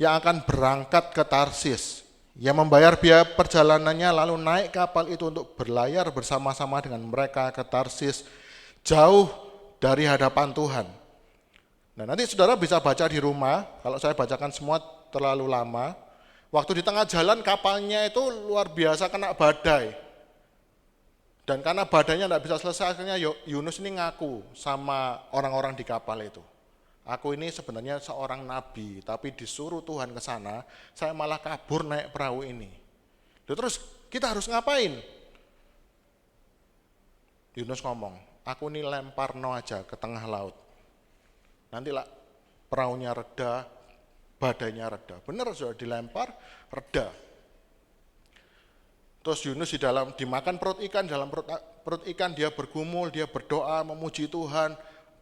S2: yang akan berangkat ke Tarsis. Ia membayar biaya perjalanannya lalu naik kapal itu untuk berlayar bersama-sama dengan mereka ke Tarsis, jauh dari hadapan Tuhan. Nah nanti saudara bisa baca di rumah, kalau saya bacakan semua terlalu lama. Waktu di tengah jalan kapalnya itu luar biasa kena badai. Dan karena badannya tidak bisa selesai, akhirnya Yunus ini ngaku sama orang-orang di kapal itu. Aku ini sebenarnya seorang nabi, tapi disuruh Tuhan ke sana, saya malah kabur naik perahu ini. Terus kita harus ngapain? Yunus ngomong, aku ini lempar no aja ke tengah laut. Nantilah perahunya reda, badainya reda. Benar sudah dilempar, reda. Terus Yunus dimakan perut ikan, dalam perut ikan dia bergumul, dia berdoa, memuji Tuhan,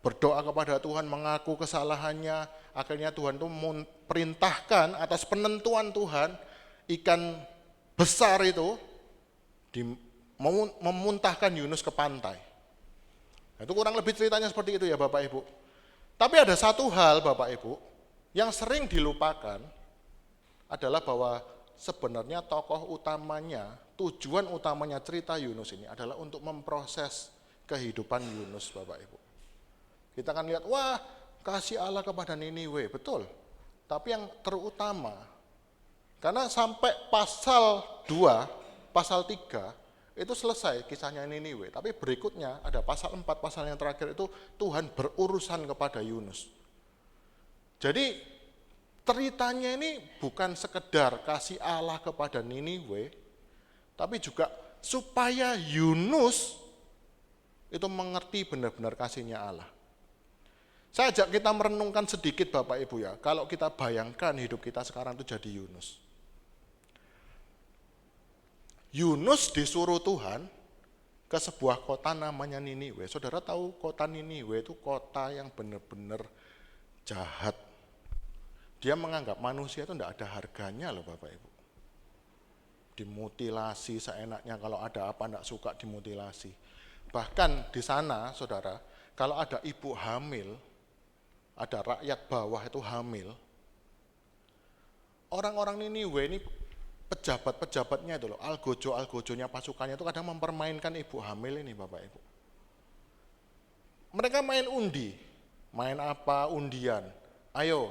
S2: berdoa kepada Tuhan, mengaku kesalahannya. Akhirnya Tuhan itu perintahkan atas penentuan Tuhan, ikan besar itu memuntahkan Yunus ke pantai. Nah, itu kurang lebih ceritanya seperti itu ya Bapak Ibu. Tapi ada satu hal Bapak Ibu, yang sering dilupakan adalah bahwa sebenarnya tokoh utamanya, tujuan utamanya cerita Yunus ini adalah untuk memproses kehidupan Yunus Bapak Ibu. Kita akan lihat, wah kasih Allah kepada Niniwe, betul. Tapi yang terutama, karena sampai pasal 2, pasal 3, itu selesai kisahnya Niniwe. Tapi berikutnya ada pasal 4, pasal yang terakhir itu Tuhan berurusan kepada Yunus. Jadi ceritanya ini bukan sekedar kasih Allah kepada Niniwe, tapi juga supaya Yunus itu mengerti benar-benar kasihnya Allah. Saya ajak kita merenungkan sedikit Bapak Ibu ya, kalau kita bayangkan hidup kita sekarang itu jadi Yunus. Yunus disuruh Tuhan ke sebuah kota namanya Niniwe. Saudara tahu kota Niniwe itu kota yang benar-benar jahat. Dia menganggap manusia itu tidak ada harganya loh Bapak Ibu. Dimutilasi seenaknya, kalau ada apa tidak suka dimutilasi. Bahkan di sana saudara, kalau ada ibu hamil, ada rakyat bawah itu hamil, orang-orang Niniwe ini pejabat-pejabatnya itu loh, algojo-algojonya pasukannya itu kadang mempermainkan ibu hamil ini Bapak Ibu. Mereka main undi, main apa? Undian. Ayo,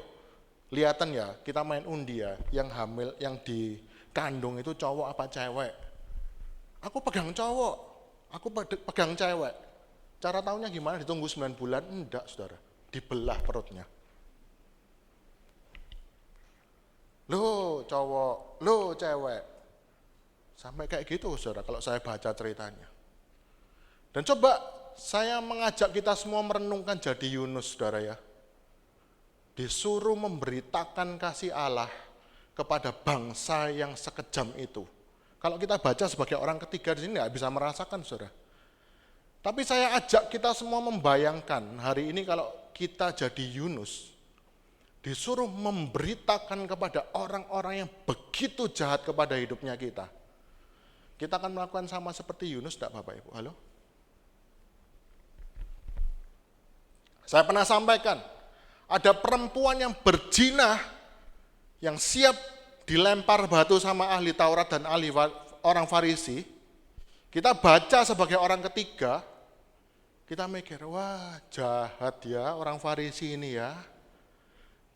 S2: lihatan ya, kita main undi ya, yang hamil, yang dikandung itu cowok apa cewek. Aku pegang cowok, aku pegang cewek. Cara tahunya gimana? Ditunggu 9 bulan? Enggak saudara, dibelah perutnya. Lo cowok, lo cewek. Sampai kayak gitu saudara kalau saya baca ceritanya. Dan coba saya mengajak kita semua merenungkan jadi Yunus saudara ya. Disuruh memberitakan kasih Allah kepada bangsa yang sekejam itu. Kalau kita baca sebagai orang ketiga di sini nggak bisa merasakan saudara. Tapi saya ajak kita semua membayangkan hari ini kalau kita jadi Yunus, disuruh memberitakan kepada orang-orang yang begitu jahat kepada hidupnya kita. Kita akan melakukan sama seperti Yunus, tidak Bapak Ibu? Halo? Saya pernah sampaikan, ada perempuan yang berzina, yang siap dilempar batu sama ahli Taurat dan ahli orang Farisi. Kita baca sebagai orang ketiga, kita mikir, wah jahat ya orang Farisi ini ya.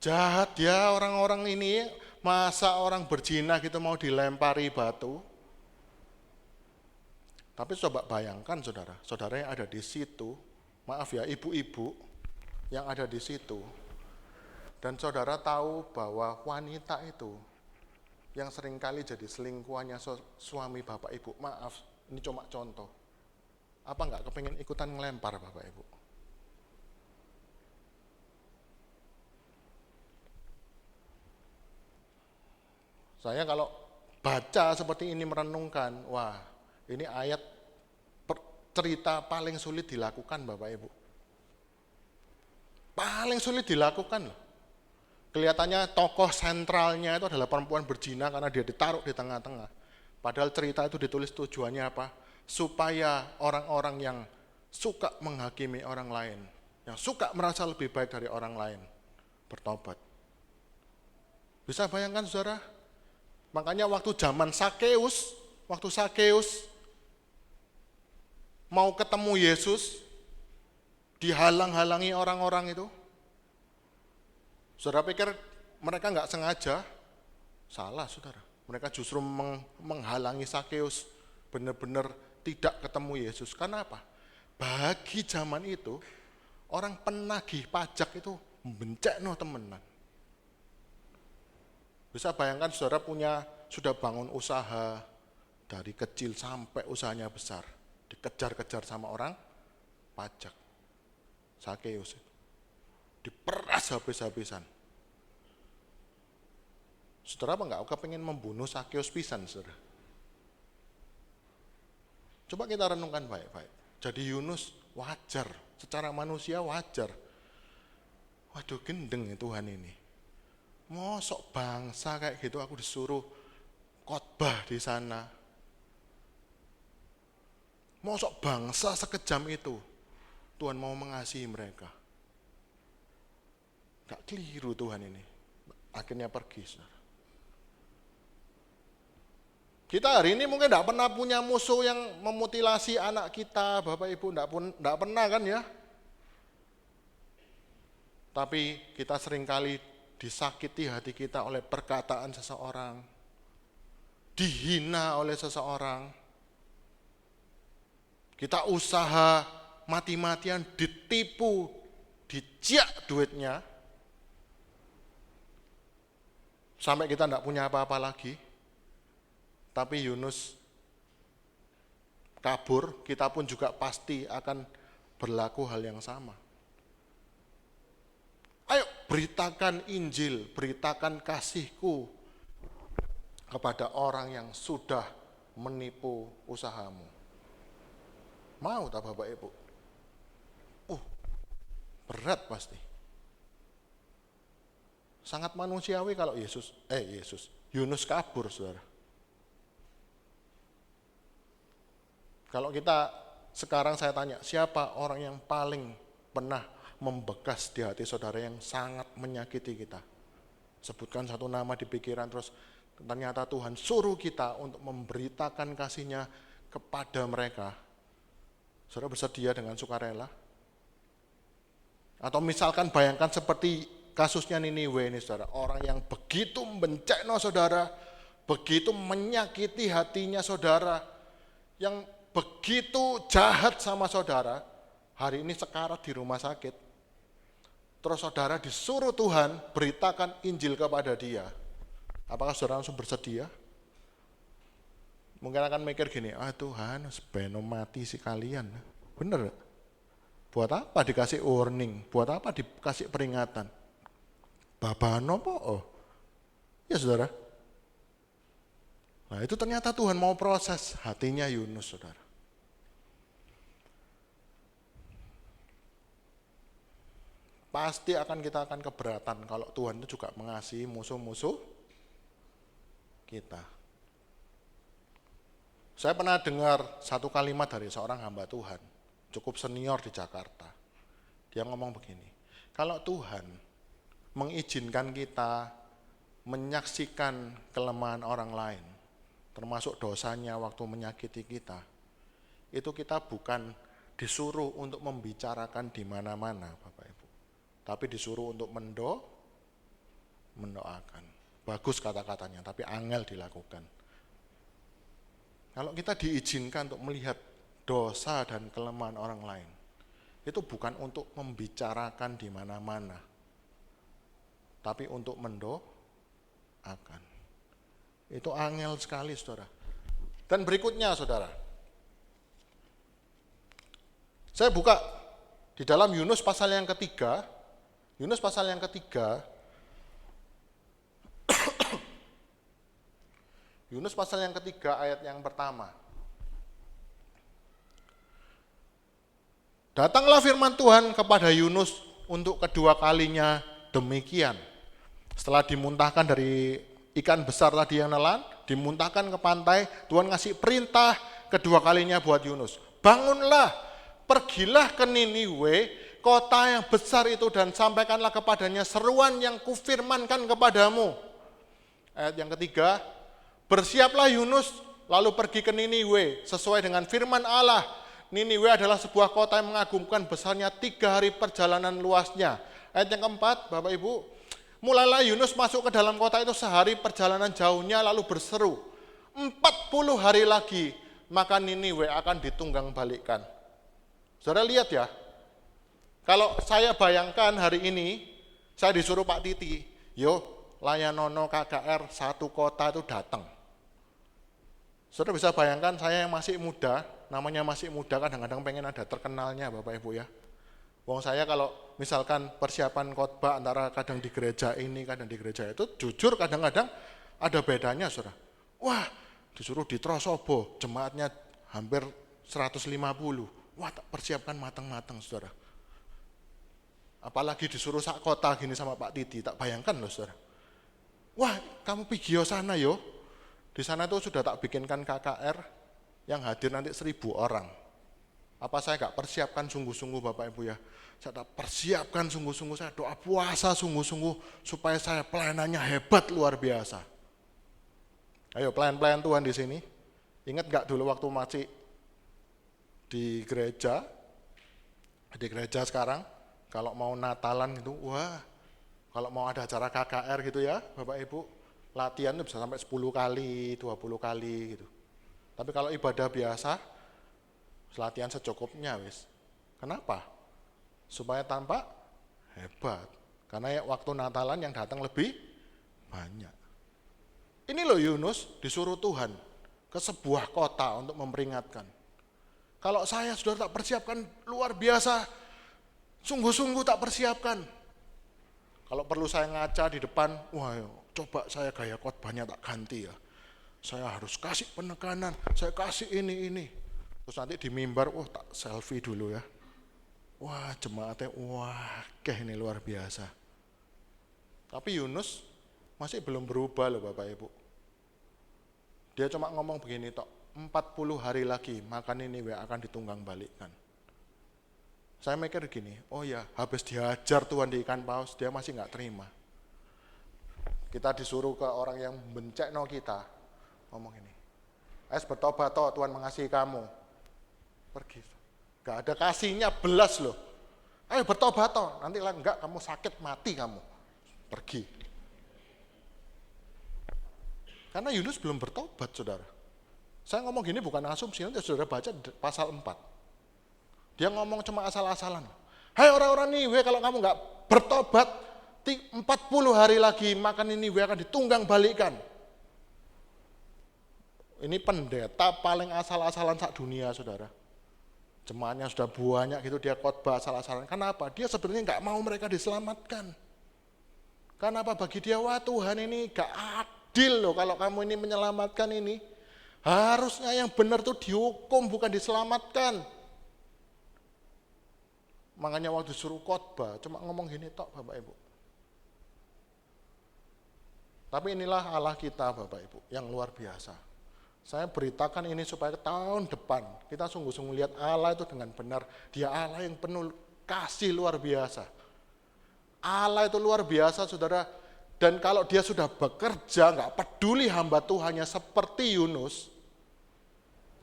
S2: Jahat ya orang-orang ini, masa orang berzina gitu mau dilempari batu. Tapi coba bayangkan saudara yang ada di situ, maaf ya ibu-ibu yang ada di situ. Dan saudara tahu bahwa wanita itu yang seringkali jadi selingkuhannya suami bapak ibu, maaf ini cuma contoh. Apa enggak kepengen ikutan ngelempar bapak ibu? Saya kalau baca seperti ini merenungkan, wah ini ayat cerita paling sulit dilakukan Bapak Ibu. Paling sulit dilakukan loh. Kelihatannya tokoh sentralnya itu adalah perempuan berzina karena dia ditaruh di tengah-tengah. Padahal cerita itu ditulis tujuannya apa? Supaya orang-orang yang suka menghakimi orang lain, yang suka merasa lebih baik dari orang lain, bertobat. Bisa bayangkan saudara? Makanya waktu zaman Sakeus, mau ketemu Yesus, dihalang-halangi orang-orang itu. Saudara pikir mereka nggak sengaja? Salah saudara. Mereka justru menghalangi Sakeus, benar-benar tidak ketemu Yesus. Karena apa? Bagi zaman itu, orang penagih pajak itu bencekno temenan. Bisa bayangkan saudara sudah bangun usaha, dari kecil sampai usahanya besar, dikejar-kejar sama orang pajak. Sakeus, diperas habis-habisan. Saudara apa enggak kepengen membunuh Sakeus pisan, saudara? Coba kita renungkan baik-baik. Jadi Yunus wajar, secara manusia wajar. Waduh gendeng ya Tuhan ini. Mosok bangsa kayak gitu aku disuruh khotbah di sana. Mosok bangsa sekejam itu Tuhan mau mengasihi mereka. Gak keliru Tuhan ini. Akhirnya pergi, saudara. Kita hari ini mungkin tidak pernah punya musuh yang memutilasi anak kita, Bapak Ibu, tidak pernah kan ya. Tapi kita seringkali disakiti hati kita oleh perkataan seseorang, dihina oleh seseorang. Kita usaha mati-matian ditipu, diciak duitnya, sampai kita tidak punya apa-apa lagi. Tapi Yunus kabur, kita pun juga pasti akan berlaku hal yang sama. Ayo beritakan Injil, beritakan kasihku kepada orang yang sudah menipu usahamu. Mau tak Bapak Ibu? Berat pasti. Sangat manusiawi kalau Yunus kabur, saudara. Kalau kita sekarang saya tanya, siapa orang yang paling pernah membekas di hati saudara yang sangat menyakiti kita? Sebutkan satu nama di pikiran, terus ternyata Tuhan suruh kita untuk memberitakan kasih-Nya kepada mereka. Saudara bersedia dengan sukarela? Atau misalkan bayangkan seperti kasusnya Niniwe ini, saudara. Orang yang begitu membencekno saudara, begitu menyakiti hatinya saudara, yang begitu jahat sama saudara, hari ini sekarat di rumah sakit. Terus saudara disuruh Tuhan beritakan Injil kepada dia. Apakah saudara langsung bersedia? Mungkin akan mikir gini, Tuhan, sebenarnya mati si kalian. Bener? Buat apa dikasih warning? Buat apa dikasih peringatan? Babano po? Ya saudara. Nah itu ternyata Tuhan mau proses hatinya Yunus, saudara. Pasti kita akan keberatan kalau Tuhan itu juga mengasihi musuh-musuh kita. Saya pernah dengar satu kalimat dari seorang hamba Tuhan, cukup senior di Jakarta. Dia ngomong begini, kalau Tuhan mengizinkan kita menyaksikan kelemahan orang lain, termasuk dosanya waktu menyakiti kita, itu kita bukan disuruh untuk membicarakan di mana-mana, Bapak Ibu, tapi disuruh untuk mendoakan. Bagus kata-katanya, tapi angel dilakukan. Kalau kita diizinkan untuk melihat dosa dan kelemahan orang lain, itu bukan untuk membicarakan di mana-mana, tapi untuk mendoakan. Itu angel sekali, saudara. Dan berikutnya, saudara, saya buka di dalam Yunus pasal yang ketiga. Yunus pasal yang ketiga. Yunus pasal yang ketiga ayat yang pertama. Datanglah firman Tuhan kepada Yunus untuk kedua kalinya demikian. Setelah dimuntahkan dari ikan besar tadi yang nelan, dimuntahkan ke pantai, Tuhan ngasih perintah kedua kalinya buat Yunus. Bangunlah, pergilah ke Niniwe, kota yang besar itu, dan sampaikanlah kepadanya seruan yang kufirmankan kepadamu. Ayat yang ketiga, bersiaplah Yunus lalu pergi ke Niniwe sesuai dengan firman Allah. Niniwe adalah sebuah kota yang mengagumkan, besarnya 3 hari perjalanan luasnya. Ayat yang keempat, Bapak Ibu, mulailah Yunus masuk ke dalam kota itu sehari perjalanan jauhnya lalu berseru. 40 hari lagi maka Niniwe akan ditunggang balikkan. Saudara lihat ya, kalau saya bayangkan hari ini, saya disuruh Pak Titi, yo layanono KKR satu kota itu datang. Saudara bisa bayangkan saya yang masih muda, namanya masih muda kadang-kadang pengen ada terkenalnya Bapak Ibu ya. Wong saya kalau misalkan persiapan khotbah antara kadang di gereja ini, kadang di gereja itu, jujur kadang-kadang ada bedanya saudara. Wah, disuruh di Trosobo, jemaatnya hampir 150. Wah, tak persiapkan matang-matang saudara. Apalagi disuruh sak kota gini sama Pak Titi, tak bayangkan loh saudara. Wah, kamu pergi sana yo. Di sana tuh sudah tak bikinkan KKR yang hadir nanti 1.000 orang. Apa saya gak persiapkan sungguh-sungguh Bapak Ibu ya? Saya tak persiapkan sungguh-sungguh, saya doa puasa sungguh-sungguh supaya saya pelayanannya hebat luar biasa. Ayo pelayan-pelayan Tuhan di sini, ingat gak dulu waktu masih di gereja sekarang, kalau mau Natalan gitu, wah, kalau mau ada acara KKR gitu ya, Bapak Ibu, latihan itu bisa sampai 10 kali, 20 kali gitu. Tapi kalau ibadah biasa, latihan secukupnya wis. Kenapa? Supaya tampak hebat. Karena ya waktu Natalan yang datang lebih banyak. Ini loh Yunus disuruh Tuhan ke sebuah kota untuk memperingatkan. Kalau saya sudah tak persiapkan luar biasa, sungguh-sungguh tak persiapkan. Kalau perlu saya ngaca di depan, wah coba saya gaya khotbahnya tak ganti ya. Saya harus kasih penekanan, saya kasih ini. Terus nanti di mimbar, tak selfie dulu ya. Wah jemaatnya, ini luar biasa. Tapi Yunus masih belum berubah loh Bapak Ibu. Dia cuma ngomong begini tok, 40 hari lagi maka Niniwe akan ditunggang balikkan. Saya mikir gini, oh ya habis dihajar Tuhan di ikan paus, dia masih nggak terima. Kita disuruh ke orang yang bencekno kita, ngomong ini, bertobat toh Tuhan mengasihi kamu. Pergi, nggak ada kasihnya belas loh. Ayo bertobat toh, nanti lah enggak kamu sakit mati kamu. Pergi. Karena Yunus belum bertobat saudara. Saya ngomong gini bukan asumsi, nanti saudara baca pasal 4. Dia ngomong cuma asal-asalan. Hai orang-orang Niniwe, kalau kamu nggak bertobat 40 hari lagi maka Niniwe akan ditunggang balikkan. Ini pendeta paling asal-asalan sak dunia saudara. Jemaatnya sudah banyak gitu, dia khotbah asal-asalan. Kenapa? Dia sebenarnya nggak mau mereka diselamatkan. Kenapa? Bagi dia, wah Tuhan ini gak adil loh kalau kamu ini menyelamatkan ini. Harusnya yang benar tuh dihukum bukan diselamatkan. Makanya waktu suruh khotbah cuma ngomong gini tok Bapak Ibu. Tapi inilah Allah kita Bapak Ibu yang luar biasa. Saya beritakan ini supaya tahun depan kita sungguh-sungguh lihat Allah itu dengan benar. Dia Allah yang penuh kasih luar biasa. Allah itu luar biasa saudara. Dan kalau dia sudah bekerja, nggak peduli hamba Tuhannya seperti Yunus,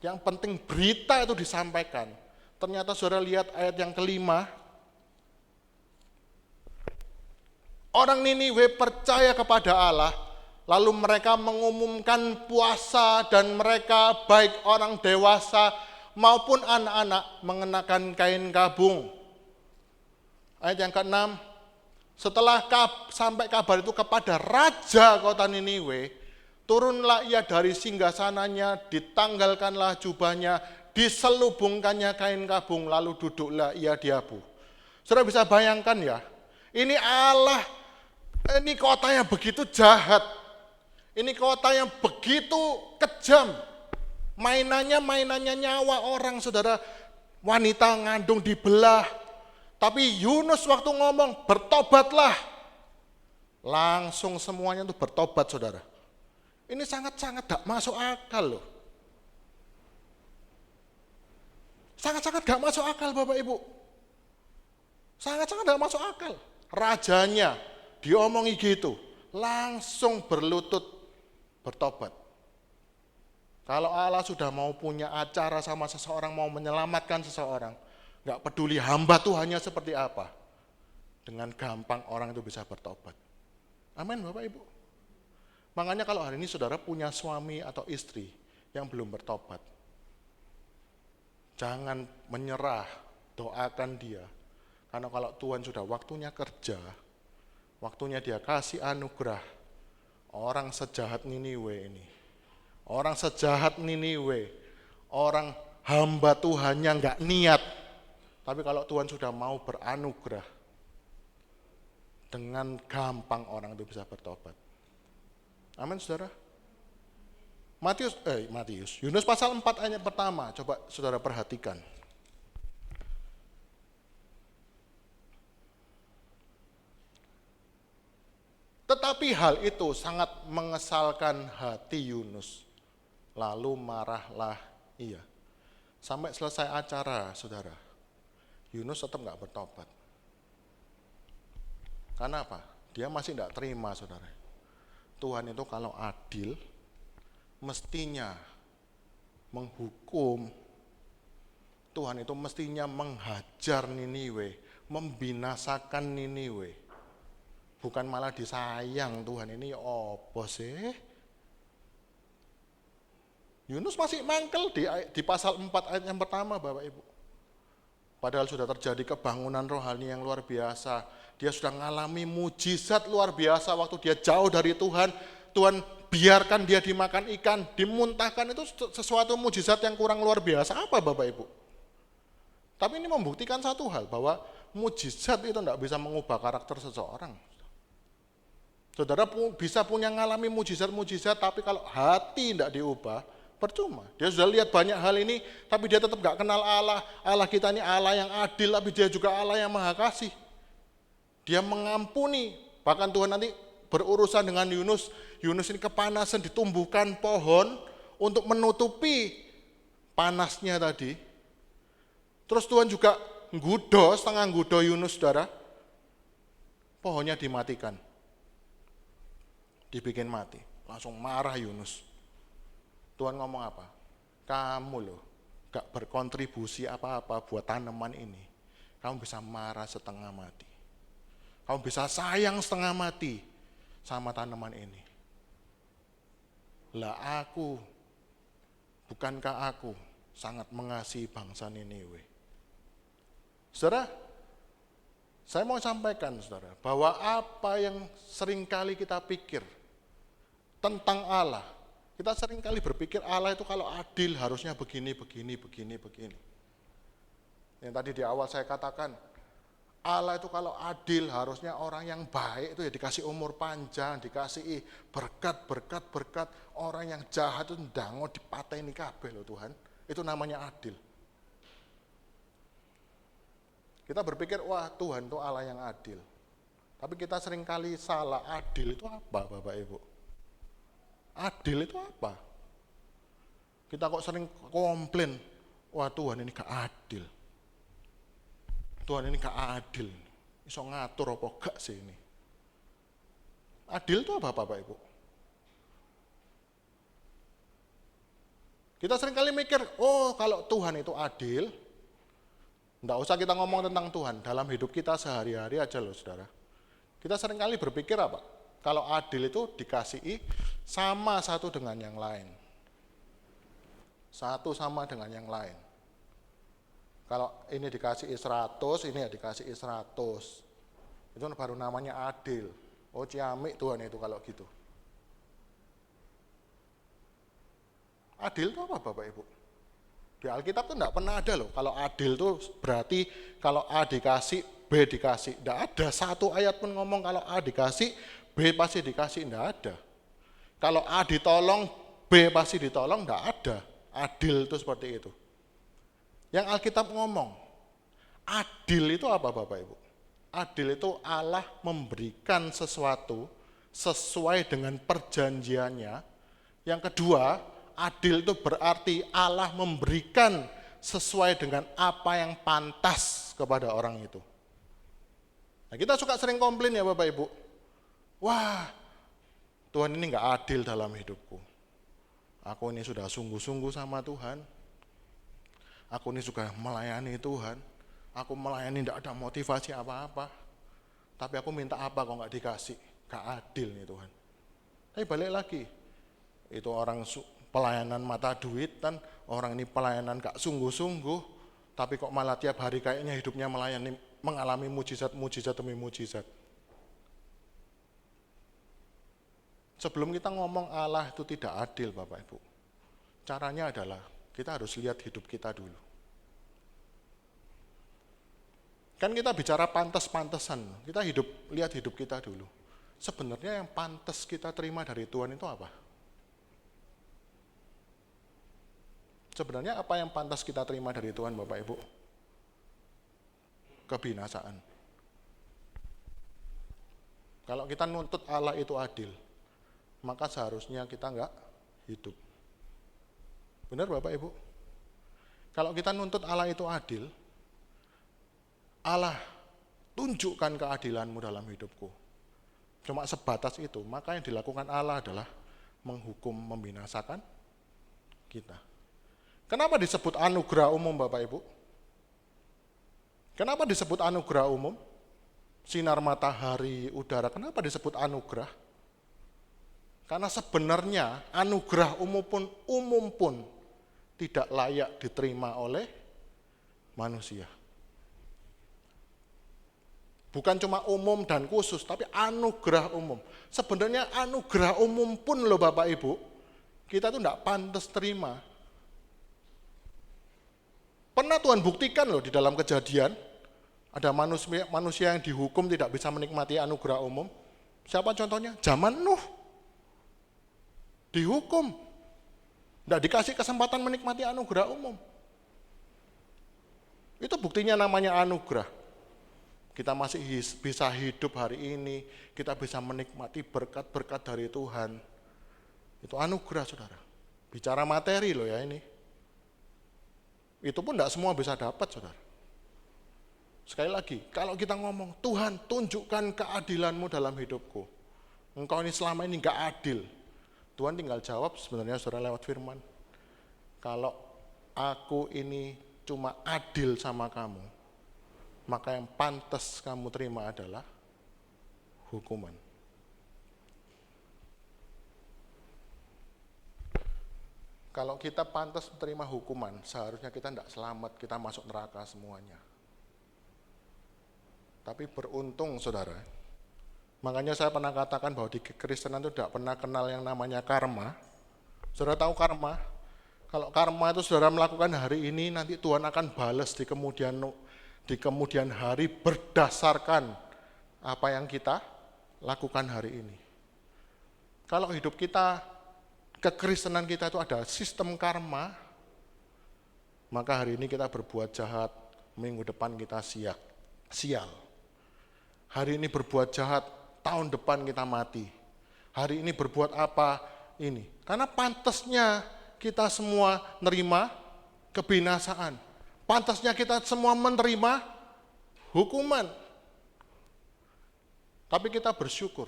S2: yang penting berita itu disampaikan. Ternyata saudara lihat ayat yang kelima, orang Niniwe percaya kepada Allah, lalu mereka mengumumkan puasa dan mereka baik orang dewasa maupun anak-anak mengenakan kain kabung. Ayat yang ke-6, setelah sampai kabar itu kepada raja kota Niniwe, turunlah ia dari singgasananya, ditanggalkanlah jubahnya, diselubungkannya kain kabung, lalu duduklah ia di abu. Saudara bisa bayangkan ya, ini Allah, ini kota yang begitu jahat, ini kota yang begitu kejam, mainannya nyawa orang saudara, wanita ngandung dibelah. Tapi Yunus waktu ngomong bertobatlah, langsung semuanya itu bertobat saudara. Ini sangat-sangat gak masuk akal loh. Sangat-sangat gak masuk akal Bapak Ibu. Sangat-sangat gak masuk akal. Rajanya diomongi gitu, langsung berlutut bertobat. Kalau Allah sudah mau punya acara sama seseorang, mau menyelamatkan seseorang, gak peduli hamba Tuhannya seperti apa, dengan gampang orang itu bisa bertobat. Amin Bapak Ibu. Makanya kalau hari ini saudara punya suami atau istri yang belum bertobat, Jangan menyerah, doakan dia. Karena kalau Tuhan sudah waktunya kerja, waktunya dia kasih anugerah, orang sejahat Niniwe ini, orang sejahat Niniwe, orang hamba Tuhannya nggak niat, tapi kalau Tuhan sudah mau beranugerah, dengan gampang orang itu bisa bertobat. Amin, saudara. Yunus pasal 4 ayat pertama, coba saudara perhatikan. Tetapi hal itu sangat mengesalkan hati Yunus. Lalu marahlah ia. Sampai selesai acara, saudara, Yunus tetap nggak bertobat. Karena apa? Dia masih tidak terima, saudara. Tuhan itu kalau adil, mestinya menghukum. Tuhan itu mestinya menghajar Niniwe, membinasakan Niniwe. Bukan malah disayang. Tuhan ini apa sih? Yunus masih mangkel di pasal 4 ayat yang pertama, Bapak Ibu. Padahal sudah terjadi kebangunan rohani yang luar biasa. Dia sudah mengalami mujizat luar biasa waktu dia jauh dari Tuhan. Tuhan biarkan dia dimakan ikan, dimuntahkan, itu sesuatu mujizat yang kurang luar biasa. Apa Bapak Ibu? Tapi ini membuktikan satu hal, bahwa mujizat itu tidak bisa mengubah karakter seseorang. Saudara bisa punya ngalami mujizat-mujizat, tapi kalau hati tidak diubah, percuma. Dia sudah lihat banyak hal ini, tapi dia tetap gak kenal Allah. Allah kita ini Allah yang adil, tapi dia juga Allah yang maha kasih. Dia mengampuni. Bahkan Tuhan nanti berurusan dengan Yunus. Yunus ini kepanasan, ditumbuhkan pohon untuk menutupi panasnya tadi. Terus Tuhan juga setengah nggudo Yunus, saudara. Pohonnya dimatikan. Dibikin mati. Langsung marah Yunus. Tuhan ngomong apa? Kamu loh gak berkontribusi apa-apa buat tanaman ini. Kamu bisa marah setengah mati. Kamu bisa sayang setengah mati sama tanaman ini. Lah aku, bukankah aku sangat mengasihi bangsa Niniwe? Saudara, saya mau sampaikan, saudara, bahwa apa yang seringkali kita pikir tentang Allah, kita seringkali berpikir Allah itu kalau adil harusnya begini. Yang tadi di awal saya katakan, Allah itu kalau adil harusnya orang yang baik itu ya dikasih umur panjang, dikasih berkat. Orang yang jahat itu ndango dipateni kabeh loh Tuhan. Itu namanya adil. Kita berpikir, wah Tuhan itu Allah yang adil. Tapi kita seringkali salah. Adil itu apa, Bapak Ibu? Adil itu apa? Kita kok sering komplain, wah Tuhan ini gak adil. Tuhan ini gak adil. Iso ngatur apa gak sih ini? Adil itu apa, Bapak Ibu? Kita seringkali mikir, oh kalau Tuhan itu adil, enggak usah kita ngomong tentang Tuhan, dalam hidup kita sehari-hari aja loh saudara. Kita seringkali berpikir apa? Kalau adil itu dikasihi sama satu dengan yang lain. Satu sama dengan yang lain. Kalau ini dikasih 100, ini ya dikasih 100. Itu baru namanya adil. Oh ciamik Tuhan itu kalau gitu. Adil itu apa Bapak Ibu? Di Alkitab itu enggak pernah ada loh. Kalau adil itu berarti kalau A dikasih, B dikasih. Enggak ada satu ayat pun ngomong kalau A dikasih, B pasti dikasih. Enggak ada. Kalau A ditolong, B pasti ditolong. Enggak ada. Adil itu seperti itu. Yang Alkitab ngomong, adil itu apa Bapak Ibu? Adil itu Allah memberikan sesuatu sesuai dengan perjanjiannya. Yang kedua, adil itu berarti Allah memberikan sesuai dengan apa yang pantas kepada orang itu. Nah, kita suka sering komplain ya Bapak Ibu. Wah, Tuhan ini enggak adil dalam hidupku. Aku ini sudah sungguh-sungguh sama Tuhan. Aku ini sudah melayani Tuhan. Aku melayani tidak ada motivasi apa-apa. Tapi aku minta apa kok enggak dikasih? Enggak adil nih Tuhan. Tapi balik lagi. Itu orang pelayanan mata duitan, orang ini pelayanan gak sungguh-sungguh, tapi kok malah tiap hari kayaknya hidupnya melayani, mengalami mujizat demi mujizat. Sebelum kita ngomong Allah itu tidak adil Bapak Ibu, caranya adalah kita harus lihat hidup kita dulu. Kan kita bicara pantas-pantasan, kita lihat hidup kita dulu. Sebenarnya yang pantas kita terima dari Tuhan itu apa? Sebenarnya apa yang pantas kita terima dari Tuhan Bapak Ibu? Kebinasaan. Kalau kita nuntut Allah itu adil, maka seharusnya kita enggak hidup. Benar Bapak Ibu? Kalau kita nuntut Allah itu adil, Allah tunjukkan keadilanmu dalam hidupku. Cuma sebatas itu, maka yang dilakukan Allah adalah menghukum, membinasakan kita. Kenapa disebut anugerah umum Bapak Ibu? Kenapa disebut anugerah umum? Sinar matahari, udara, kenapa disebut anugerah? Karena sebenarnya anugerah umum pun tidak layak diterima oleh manusia. Bukan cuma umum dan khusus, tapi anugerah umum. Sebenarnya anugerah umum pun loh Bapak Ibu, kita tuh tidak pantas terima. Pernah Tuhan buktikan loh di dalam Kejadian, ada manusia yang dihukum tidak bisa menikmati anugerah umum. Siapa contohnya? Zaman Nuh. Dihukum. Tidak dikasih kesempatan menikmati anugerah umum. Itu buktinya namanya anugerah. Kita masih bisa hidup hari ini, kita bisa menikmati berkat-berkat dari Tuhan. Itu anugerah saudara. Bicara materi loh ya ini. Itu pun tidak semua bisa dapat saudara. Sekali lagi, kalau kita ngomong, Tuhan tunjukkan keadilanmu dalam hidupku. Engkau ini selama ini nggak adil. Tuhan tinggal jawab sebenarnya saudara lewat firman. Kalau aku ini cuma adil sama kamu, maka yang pantas kamu terima adalah hukuman. Kalau kita pantas menerima hukuman, seharusnya kita tidak selamat, kita masuk neraka semuanya. Tapi beruntung saudara, makanya saya pernah katakan bahwa di kekristenan itu tidak pernah kenal yang namanya karma. Saudara tahu karma? Kalau karma itu saudara melakukan hari ini, nanti Tuhan akan balas di kemudian hari berdasarkan apa yang kita lakukan hari ini. Kalau hidup kita, kekristenan kita itu ada sistem karma, maka hari ini kita berbuat jahat, minggu depan kita sial. Hari ini berbuat jahat, tahun depan kita mati. Hari ini berbuat apa ini? Karena pantasnya kita semua nerima kebinasaan. Pantasnya kita semua menerima hukuman. Tapi kita bersyukur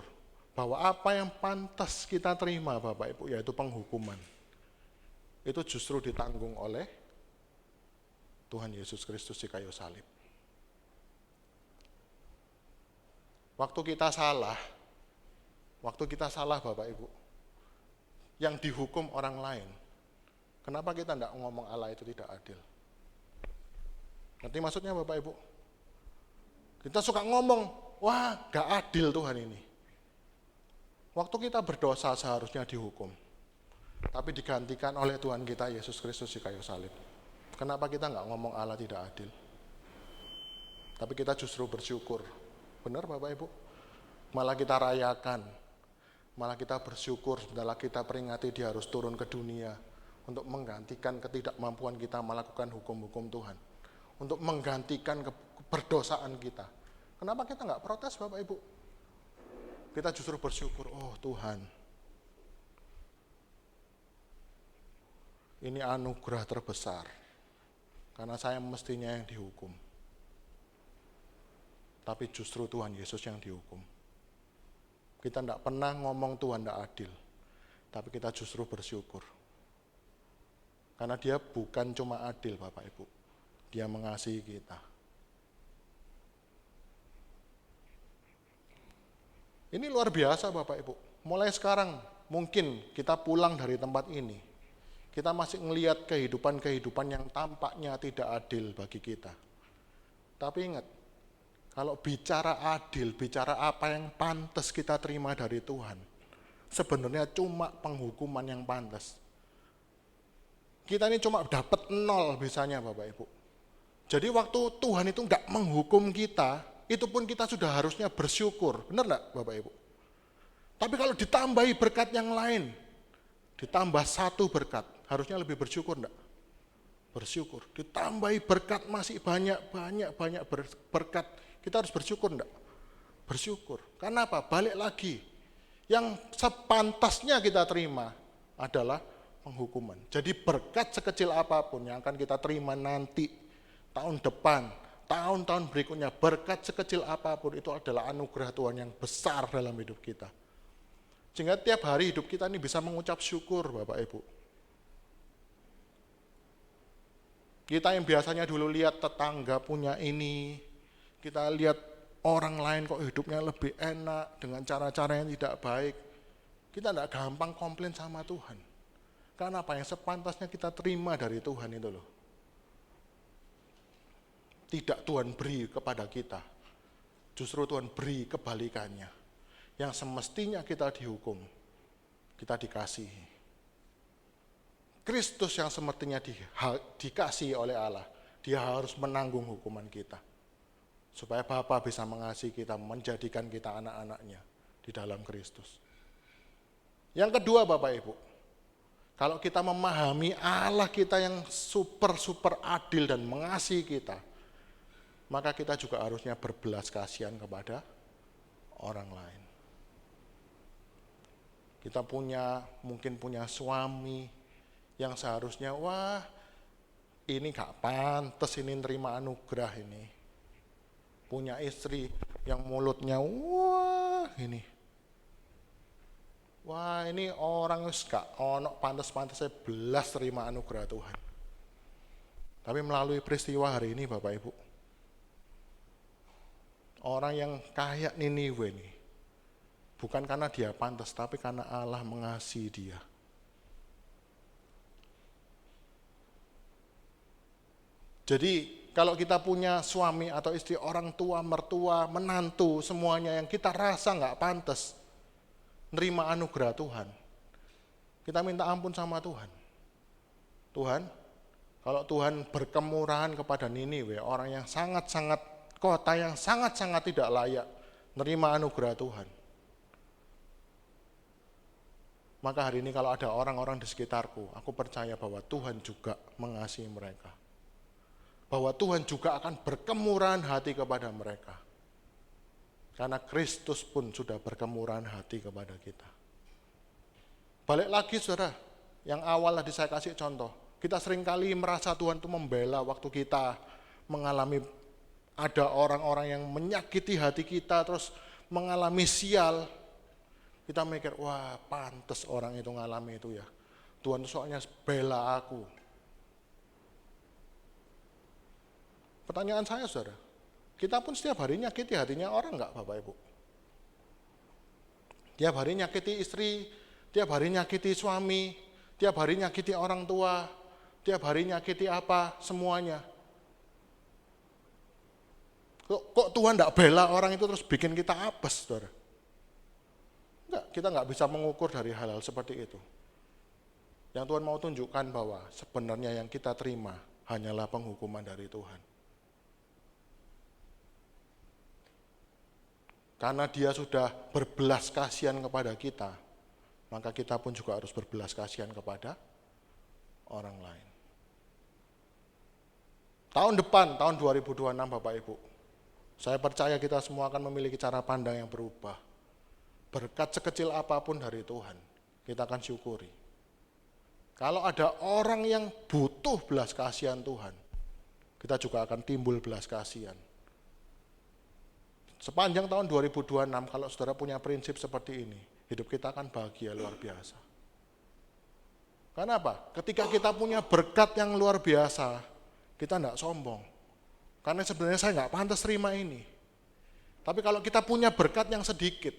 S2: bahwa apa yang pantas kita terima Bapak Ibu, yaitu penghukuman, itu justru ditanggung oleh Tuhan Yesus Kristus di kayu salib. Waktu kita salah Bapak Ibu, yang dihukum orang lain, kenapa kita tidak ngomong Allah itu tidak adil? Ngerti maksudnya Bapak Ibu? Kita suka ngomong, wah gak adil Tuhan ini. Waktu kita berdosa seharusnya dihukum, tapi digantikan oleh Tuhan kita Yesus Kristus di kayu salib. Kenapa kita nggak ngomong Allah tidak adil? Tapi kita justru bersyukur. Benar Bapak Ibu? Malah kita rayakan, malah kita bersyukur setelah kita peringati Dia harus turun ke dunia untuk menggantikan ketidakmampuan kita melakukan hukum-hukum Tuhan, untuk menggantikan keberdosaan kita. Kenapa kita nggak protes Bapak Ibu? Kita justru bersyukur, oh Tuhan, ini anugerah terbesar, karena saya mestinya yang dihukum. Tapi justru Tuhan Yesus yang dihukum. Kita tidak pernah ngomong Tuhan tidak adil, tapi kita justru bersyukur. Karena Dia bukan cuma adil Bapak Ibu, Dia mengasihi kita. Ini luar biasa Bapak Ibu. Mulai sekarang mungkin kita pulang dari tempat ini, Kita masih ngelihat kehidupan-kehidupan yang tampaknya tidak adil bagi kita. Tapi ingat, kalau bicara adil, bicara apa yang pantas kita terima dari Tuhan, sebenarnya cuma penghukuman yang pantas. Kita ini cuma dapat 0 misalnya Bapak Ibu. Jadi waktu Tuhan itu enggak menghukum kita, itu pun kita sudah harusnya bersyukur. Benar enggak Bapak Ibu? Tapi kalau ditambahi berkat yang lain, ditambah 1 berkat, harusnya lebih bersyukur enggak? Bersyukur. Ditambahi berkat masih banyak berkat, kita harus bersyukur enggak? Bersyukur. Karena apa? Balik lagi, yang sepantasnya kita terima adalah penghukuman. Jadi berkat sekecil apapun yang akan kita terima nanti, tahun depan, tahun-tahun berikutnya, berkat sekecil apapun itu adalah anugerah Tuhan yang besar dalam hidup kita. Sehingga tiap hari hidup kita ini bisa mengucap syukur Bapak Ibu. Kita yang biasanya dulu lihat tetangga punya ini, kita lihat orang lain kok hidupnya lebih enak dengan cara-cara yang tidak baik, kita tidak gampang komplain sama Tuhan. Karena apa yang sepantasnya kita terima dari Tuhan itu loh. Tidak Tuhan beri kepada kita, justru Tuhan beri kebalikannya. Yang semestinya kita dihukum, kita dikasihi. Kristus yang semestinya dikasihi oleh Allah, dia harus menanggung hukuman kita. Supaya Bapa bisa mengasihi kita, menjadikan kita anak-anaknya di dalam Kristus. Yang kedua Bapak Ibu, kalau kita memahami Allah kita yang super adil dan mengasihi kita, maka kita juga harusnya berbelas kasihan kepada orang lain. Kita mungkin punya suami yang seharusnya, wah ini gak pantas ini nerima anugerah ini. Punya istri yang mulutnya, wah ini orang gak ono pantas-pantasnya belas terima anugerah Tuhan. Tapi melalui peristiwa hari ini Bapak Ibu, orang yang kayak Niniwe ini, bukan karena dia pantas, tapi karena Allah mengasihi dia. Jadi kalau kita punya suami atau istri, orang tua, mertua, menantu, semuanya yang kita rasa nggak pantas nerima anugerah Tuhan, kita minta ampun sama Tuhan. Tuhan, kalau Tuhan berkemurahan kepada Niniwe, orang yang kota yang sangat-sangat tidak layak nerima anugerah Tuhan, maka hari ini kalau ada orang-orang di sekitarku, aku percaya bahwa Tuhan juga mengasihi mereka. Bahwa Tuhan juga akan berkemurahan hati kepada mereka. Karena Kristus pun sudah berkemurahan hati kepada kita. Balik lagi saudara, yang awal tadi saya kasih contoh. Kita seringkali merasa Tuhan itu membela waktu kita mengalami, ada orang-orang yang menyakiti hati kita, terus mengalami sial. Kita mikir, wah pantas orang itu ngalami itu ya. Tuhan soalnya bela aku. Pertanyaan saya saudara, kita pun setiap hari nyakiti hatinya orang enggak Bapak Ibu? Tiap hari nyakiti istri, tiap hari nyakiti suami, tiap hari nyakiti orang tua, tiap hari nyakiti apa, semuanya. Kok Tuhan enggak bela orang itu terus bikin kita apes saudara? Enggak, kita enggak bisa mengukur dari hal-hal seperti itu. Yang Tuhan mau tunjukkan bahwa sebenarnya yang kita terima hanyalah penghukuman dari Tuhan. Karena dia sudah berbelas kasihan kepada kita, maka kita pun juga harus berbelas kasihan kepada orang lain. Tahun depan, tahun 2026 Bapak Ibu, saya percaya kita semua akan memiliki cara pandang yang berubah. Berkat sekecil apapun dari Tuhan, kita akan syukuri. Kalau ada orang yang butuh belas kasihan Tuhan, kita juga akan timbul belas kasihan. Sepanjang tahun 2026, kalau saudara punya prinsip seperti ini, hidup kita akan bahagia luar biasa. Karena apa? Ketika kita punya berkat yang luar biasa, kita tidak sombong. Karena sebenarnya saya nggak pantas terima ini. Tapi kalau kita punya berkat yang sedikit,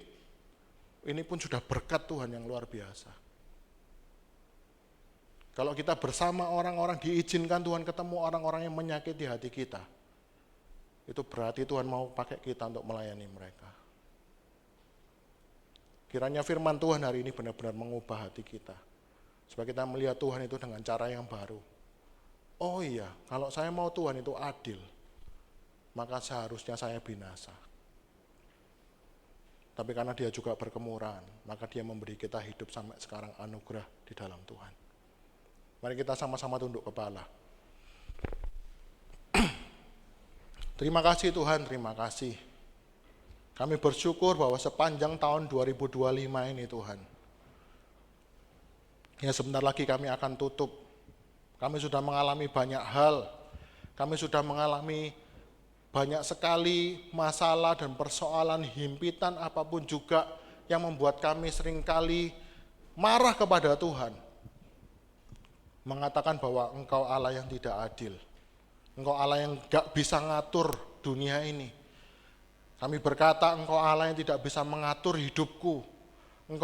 S2: ini pun sudah berkat Tuhan yang luar biasa. Kalau kita bersama orang-orang, diizinkan Tuhan ketemu orang-orang yang menyakiti hati kita, itu berarti Tuhan mau pakai kita untuk melayani mereka. Kiranya firman Tuhan hari ini benar-benar mengubah hati kita, supaya kita melihat Tuhan itu dengan cara yang baru. Oh iya, kalau saya mau Tuhan itu adil, maka seharusnya saya binasa. Tapi karena dia juga berkemurahan, maka dia memberi kita hidup sampai sekarang, anugerah di dalam Tuhan. Mari kita sama-sama tunduk kepala. Terima kasih Tuhan, terima kasih. Kami bersyukur bahwa sepanjang tahun 2025 ini Tuhan, ya sebentar lagi kami akan tutup. Kami sudah mengalami banyak hal. Kami sudah mengalami banyak sekali masalah dan persoalan, himpitan apapun juga yang membuat kami seringkali marah kepada Tuhan. Mengatakan bahwa Engkau Allah yang tidak adil. Engkau Allah yang gak bisa ngatur dunia ini. Kami berkata Engkau Allah yang tidak bisa mengatur hidupku.